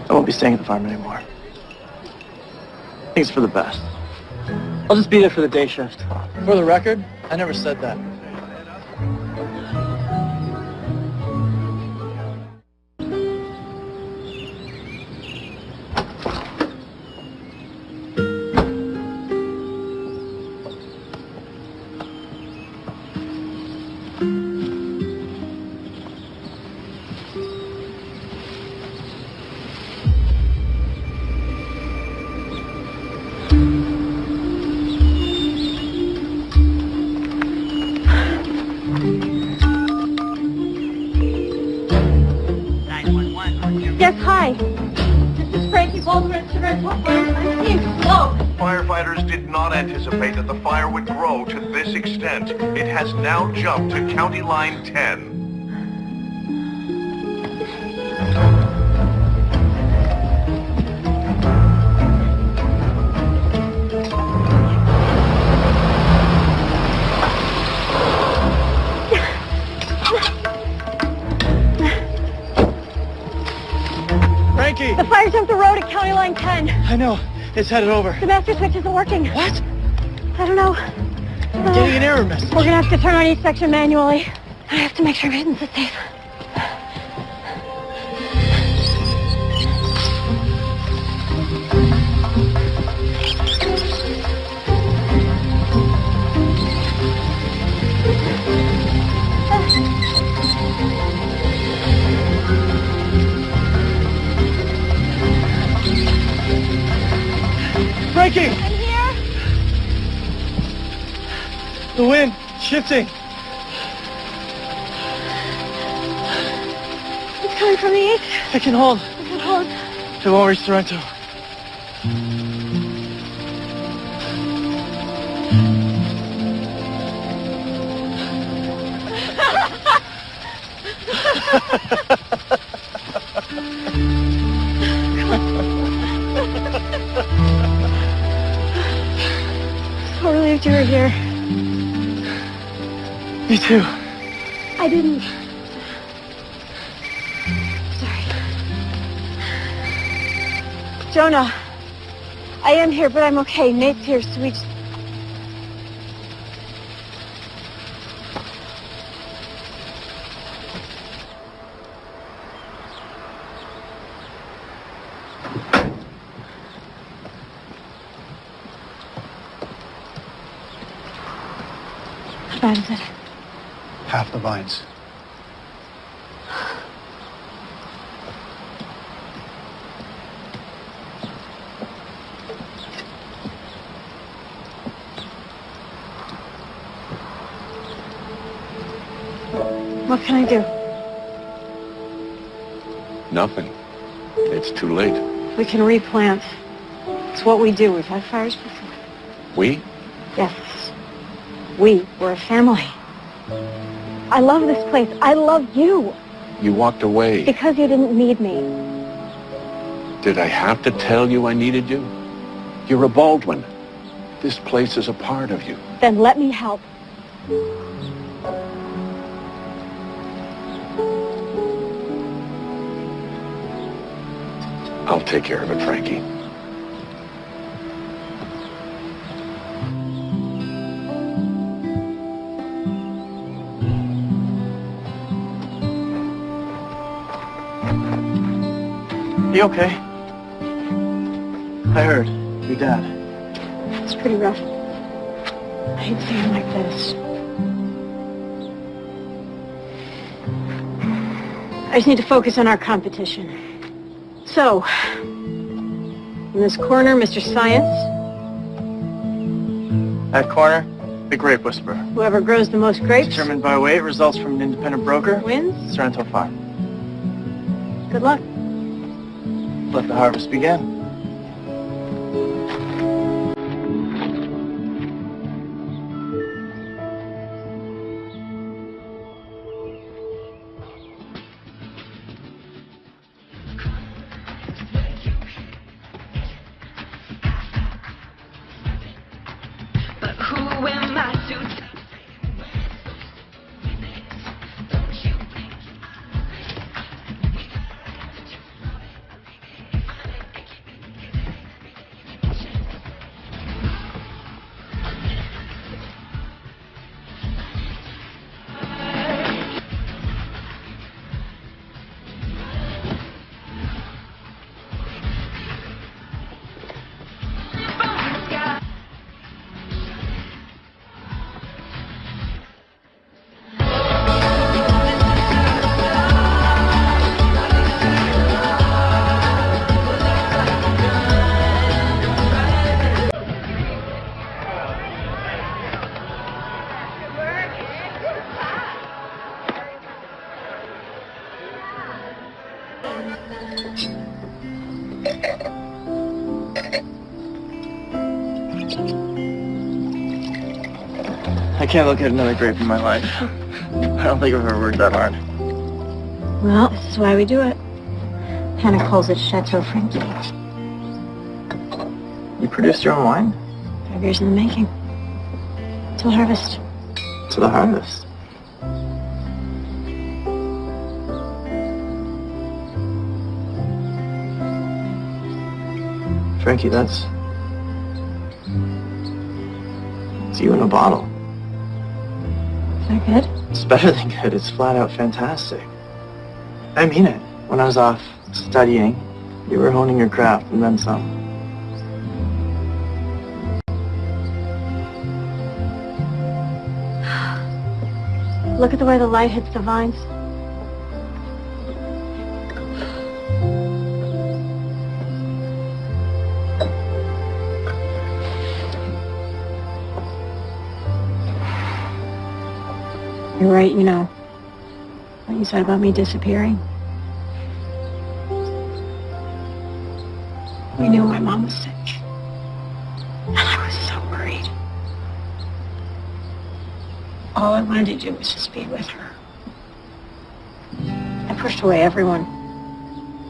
I won't be staying at the farm anymore. I think it's for the best. I'll just be there for the day shift. For the record, I never said that. Yes, hi. This is Frankie Baldwin, Sorrento Farm. I'm being slow. Firefighters did not anticipate that the fire would grow to this extent. It has now jumped to County Line 10. Frankie! The fire jumped the road at County Line 10. I know. It's headed over. The master switch isn't working. What? I don't know. I'm getting an error message. We're gonna have to turn on each section manually. I have to make sure everything's safe. Frankie! I'm here. The wind, shifting. It's coming from the east. I can hold. I can hold. It won't reach Toronto. So relieved you were here. Me too. I didn't. Sorry. Jonah, I am here, but I'm okay. Nate's here, so we just... How bad is it? Half the vines. What can I do? Nothing. It's too late. We can replant. It's what we do. We've had fires before. We? Yes. We're a family. I love this place. I love you. You walked away. Because you didn't need me. Did I have to tell you I needed you? You're a Baldwin. This place is a part of you. Then let me help. I'll take care of it, Frankie. You okay? I heard. Your dad. It's pretty rough. I hate seeing him like this. I just need to focus on our competition. So, in this corner, Mr. Science. That corner, the grape whisperer. Whoever grows the most grapes Determined by weight, results from an independent broker. wins. Sorrento Farm. Good luck. Let the harvest begin. I can't look at another grape in my life. I don't think I've ever worked that hard. Well, this is why we do it. Hannah calls it Chateau Frankie. You produced your own wine? 5 years in the making. Till harvest. To the harvest. Frankie, that's... It's you in a bottle. Is that good? It's better than good. It's flat out fantastic. I mean it. When I was off studying, you were honing your craft and then some. Look at the way the light hits the vines. You're right, you know, what you said about me disappearing. We knew my mom was sick. And I was so worried. All I wanted to do was just be with her. I pushed away everyone.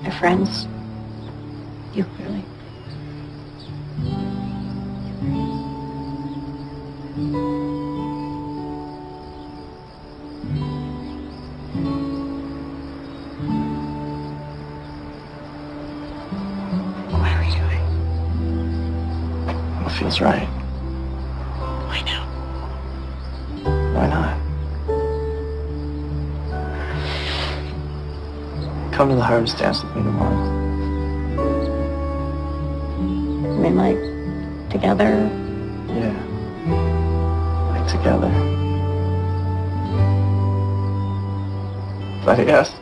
My friends. You, clearly. What are we doing? What feels right? Why now? Why not? Come to the harvest dance with me tomorrow. I mean, like, together? Yeah. Like together. Is that a yes?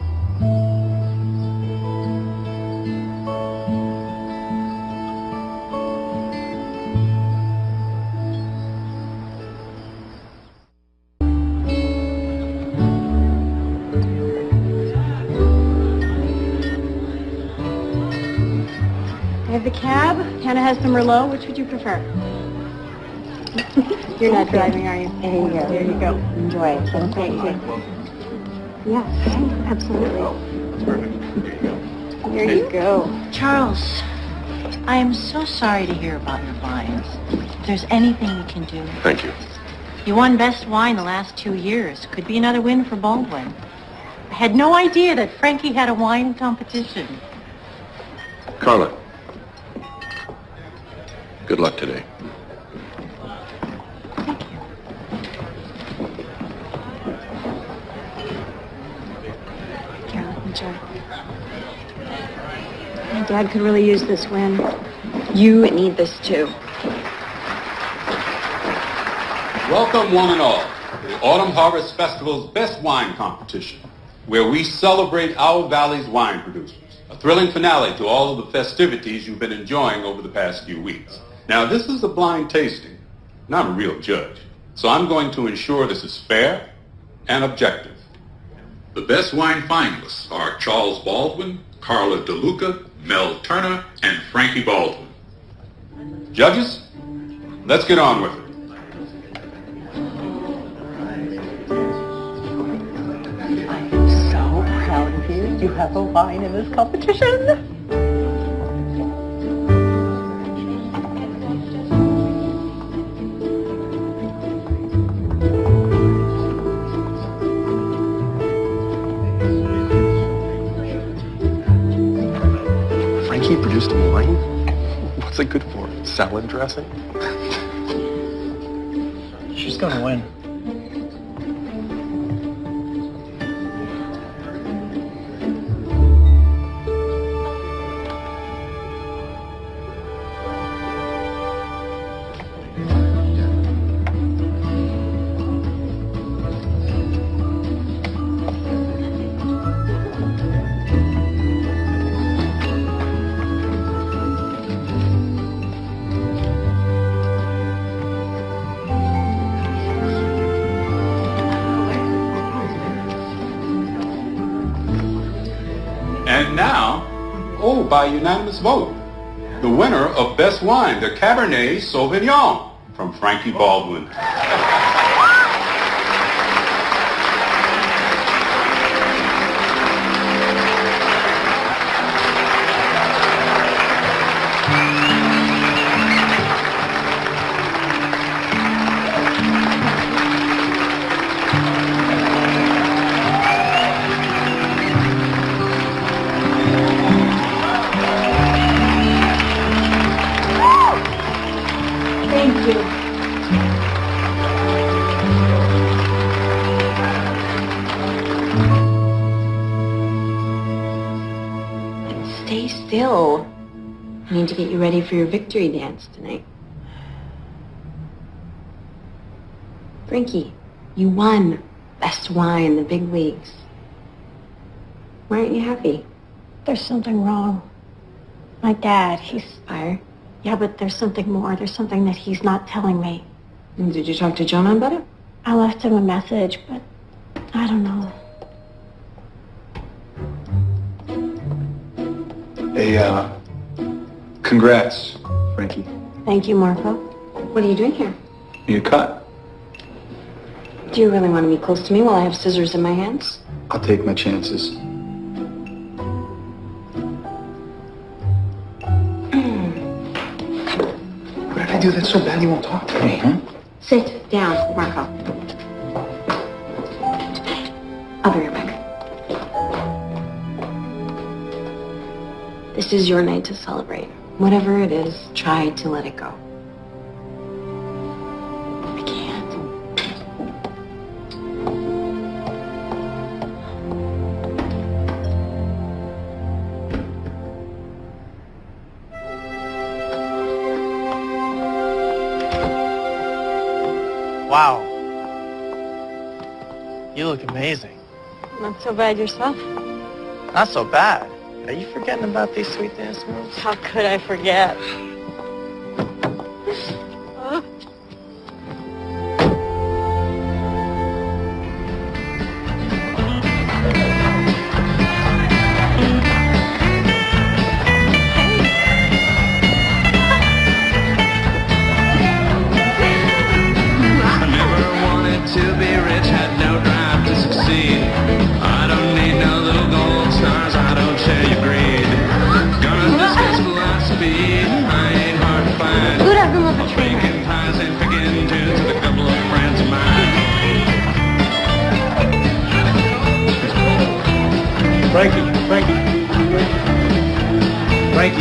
I have the cab. Hannah has the Merlot. Which would you prefer? You're not driving, are you? There you go. There you go. Enjoy. Thank you. Yes, absolutely. There you go. Charles, I am so sorry to hear about your vines. If there's anything we can do. Thank you. You won Best Wine the last 2 years. Could be another win for Baldwin. I had no idea that Frankie had a wine competition. Carla. Good luck today. Thank you. Carolyn, enjoy. My dad could really use this win. You need this too. Welcome, one and all, to the Autumn Harvest Festival's Best Wine Competition, where we celebrate our valley's wine producers. A thrilling finale to all of the festivities you've been enjoying over the past few weeks. Now, this is a blind tasting, not a real judge, so I'm going to ensure this is fair and objective. The best wine finalists are Charles Baldwin, Carla DeLuca, Mel Turner, and Frankie Baldwin. Judges, let's get on with it. So proud of you. You have a wine in this competition. Frankie produced wine? What's it good for? Salad dressing? She's gonna win. And now, by unanimous vote, the winner of Best Wine, the Cabernet Sauvignon from Frankie Baldwin. Thank you. Stay still. I need to get you ready for your victory dance tonight. Frankie, you won Best Wine, the big leagues. Why aren't you happy? There's something wrong. My dad, he's... Fire? Yeah, but there's something more. There's something that he's not telling me. Did you talk to Jonah about it? I left him a message, but I don't know. Hey, congrats, Frankie. Thank you, Marco. What are you doing here? Need a cut? Do you really want to be close to me while I have scissors in my hands? I'll take my chances. What did I do that's so bad you won't talk to me, huh? Sit down, Marco. I'll be right back. This is your night to celebrate. Whatever it is, try to let it go. I can't. Wow. You look amazing. Not so bad yourself. Not so bad. Are you forgetting about these sweet dance moves? How could I forget? Frankie.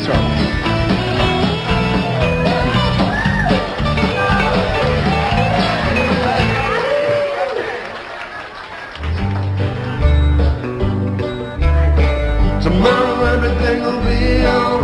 Sorry. Tomorrow everything will be alright.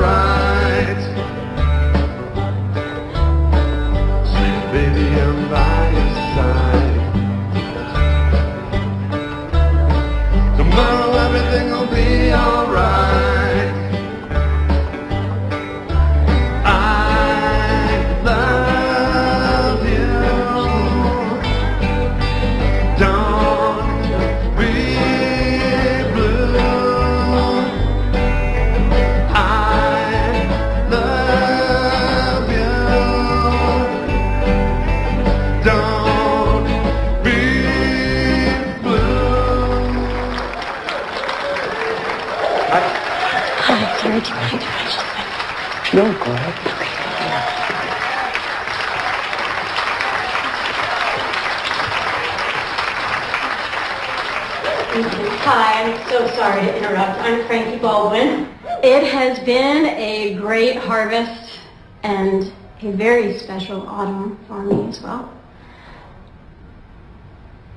No, go ahead. Hi, I'm so sorry to interrupt. I'm Frankie Baldwin. It has been a great harvest and a very special autumn for me as well.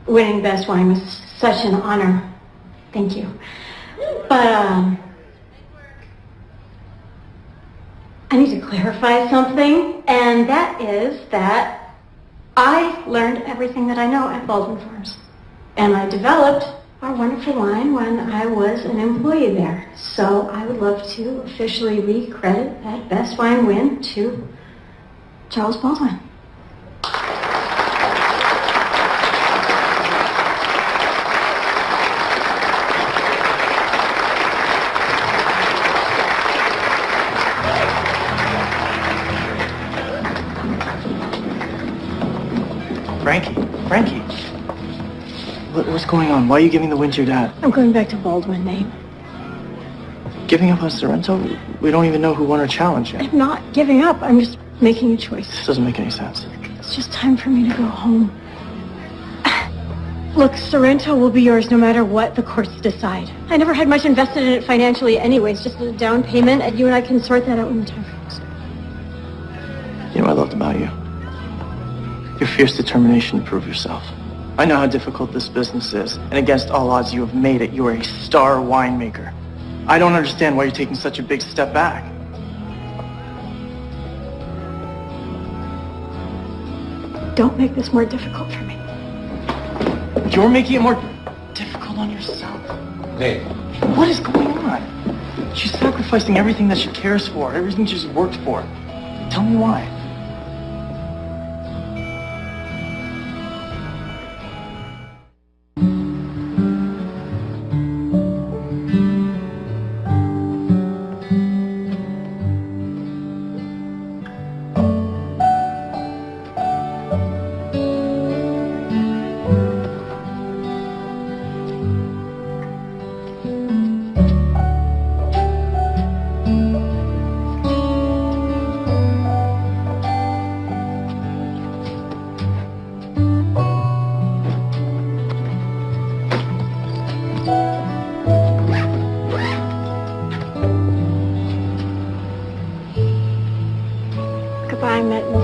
Winning Best Wine was such an honor. Thank you. But, I need to clarify something, and that is that I learned everything that I know at Baldwin Farms. And I developed our wonderful wine when I was an employee there. So I would love to officially recredit that Best Wine win to Charles Baldwin. Frankie. What's going on? Why are you giving the win to your dad? I'm going back to Baldwin, Nate. Giving up on Sorrento? We don't even know who won our challenge yet. I'm not giving up. I'm just making a choice. This doesn't make any sense. It's just time for me to go home. Look, Sorrento will be yours no matter what the courts decide. I never had much invested in it financially anyways, just a down payment, and you and I can sort that out when the time comes. You know what I loved about you? Your fierce determination to prove yourself. I know how difficult this business is, and against all odds, you have made it. You are a star winemaker. I don't understand why you're taking such a big step back. Don't make this more difficult for me. You're making it more difficult on yourself. Nate. What is going on? She's sacrificing everything that she cares for, everything she's worked for. Tell me why. Goodbye, Mittens.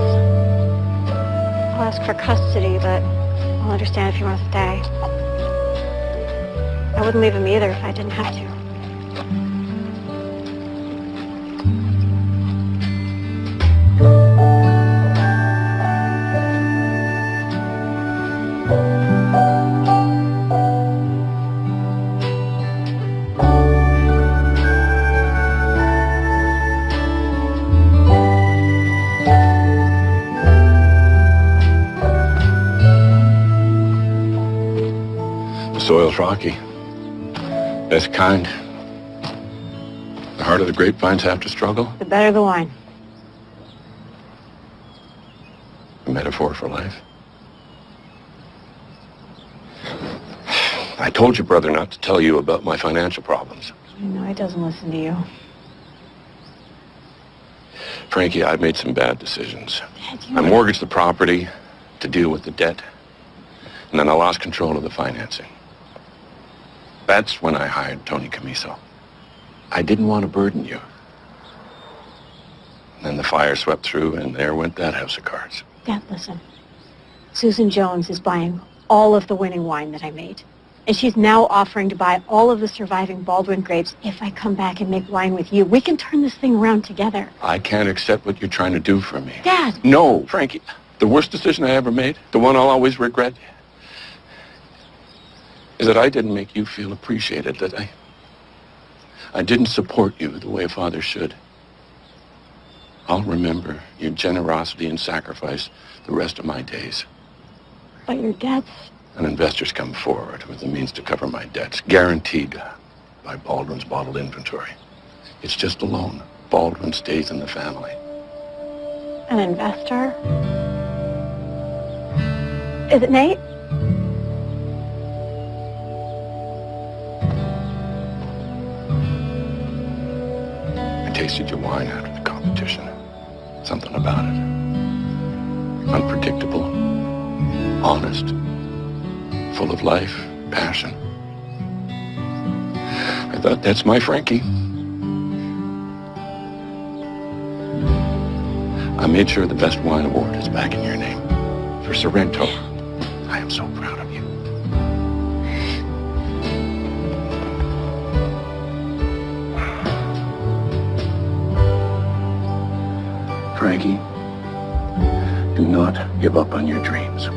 I'll ask for custody, but I'll understand if you want to stay. I wouldn't leave him either if I didn't have to. The soil's rocky. Best kind. The heart of the grapevines have to struggle. The better the wine. A metaphor for life. I told your brother not to tell you about my financial problems. I know he doesn't listen to you. Frankie, I've made some bad decisions. I mortgaged the property to deal with the debt, and then I lost control of the financing. That's when I hired Tony Camiso. I didn't want to burden you. And then the fire swept through, and there went that house of cards. Dad, listen. Susan Jones is buying all of the winning wine that I made. And she's now offering to buy all of the surviving Baldwin grapes if I come back and make wine with you. We can turn this thing around together. I can't accept what you're trying to do for me. Dad! No, Frankie. The worst decision I ever made, the one I'll always regret, is that I didn't make you feel appreciated, that I didn't support you the way a father should. I'll remember your generosity and sacrifice the rest of my days. But your dad's... And investors come forward with the means to cover my debts, guaranteed by Baldwin's bottled inventory. It's just a loan. Baldwin stays in the family. An investor? Is it Nate? I tasted your wine out of the car. competition. Something about it. Unpredictable, honest, full of life, passion. I thought, that's my Frankie. I made sure the Best Wine Award is back in your name. For Sorrento. I am so proud of you. Frankie, do not give up on your dreams.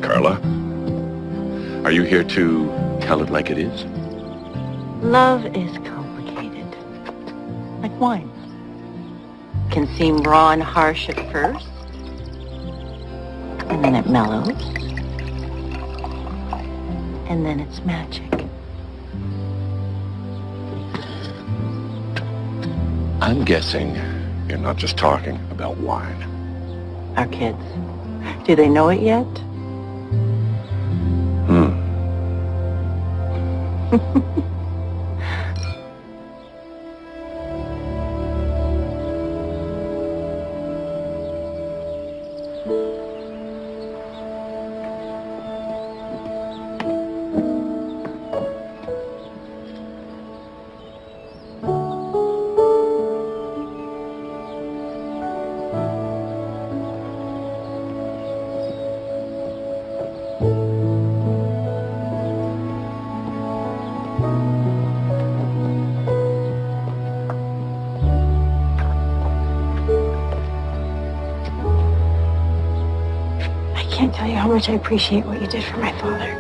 Carla, are you here to tell it like it is? Love is complicated. Like wine. Can seem raw and harsh at first. And then it mellows. And then it's magic. I'm guessing you're not just talking about wine. Our kids. Do they know it yet? I can't tell you how much I appreciate what you did for my father.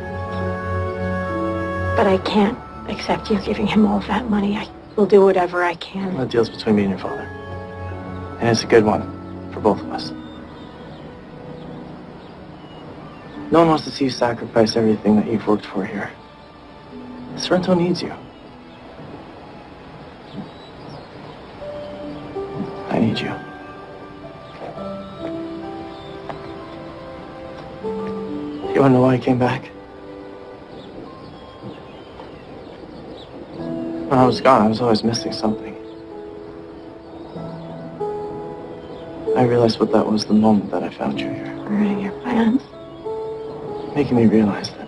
But I can't accept you giving him all of that money. I will do whatever I can. The deal's between me and your father. And it's a good one for both of us. No one wants to see you sacrifice everything that you've worked for here. Sorrento needs you. I need you. You wanna know why I came back? When I was gone, I was always missing something. I realized what that was the moment that I found you here. Ruining your plans. Making me realize that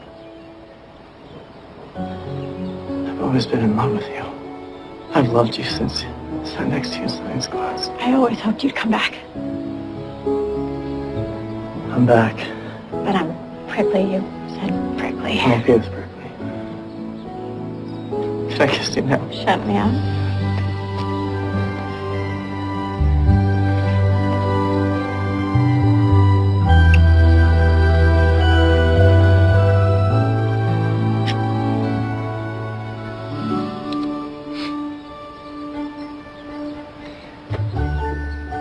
I've always been in love with you. I've loved you since I sat next to you in science class. I always hoped you'd come back. I'm back. But I'm prickly. You said prickly. I'm okay with prickly. Can I kiss you now? Shut me up.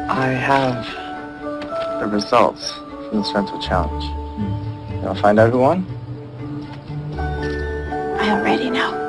I have the results from the Sorrento Challenge. You want to find out who won? I already know.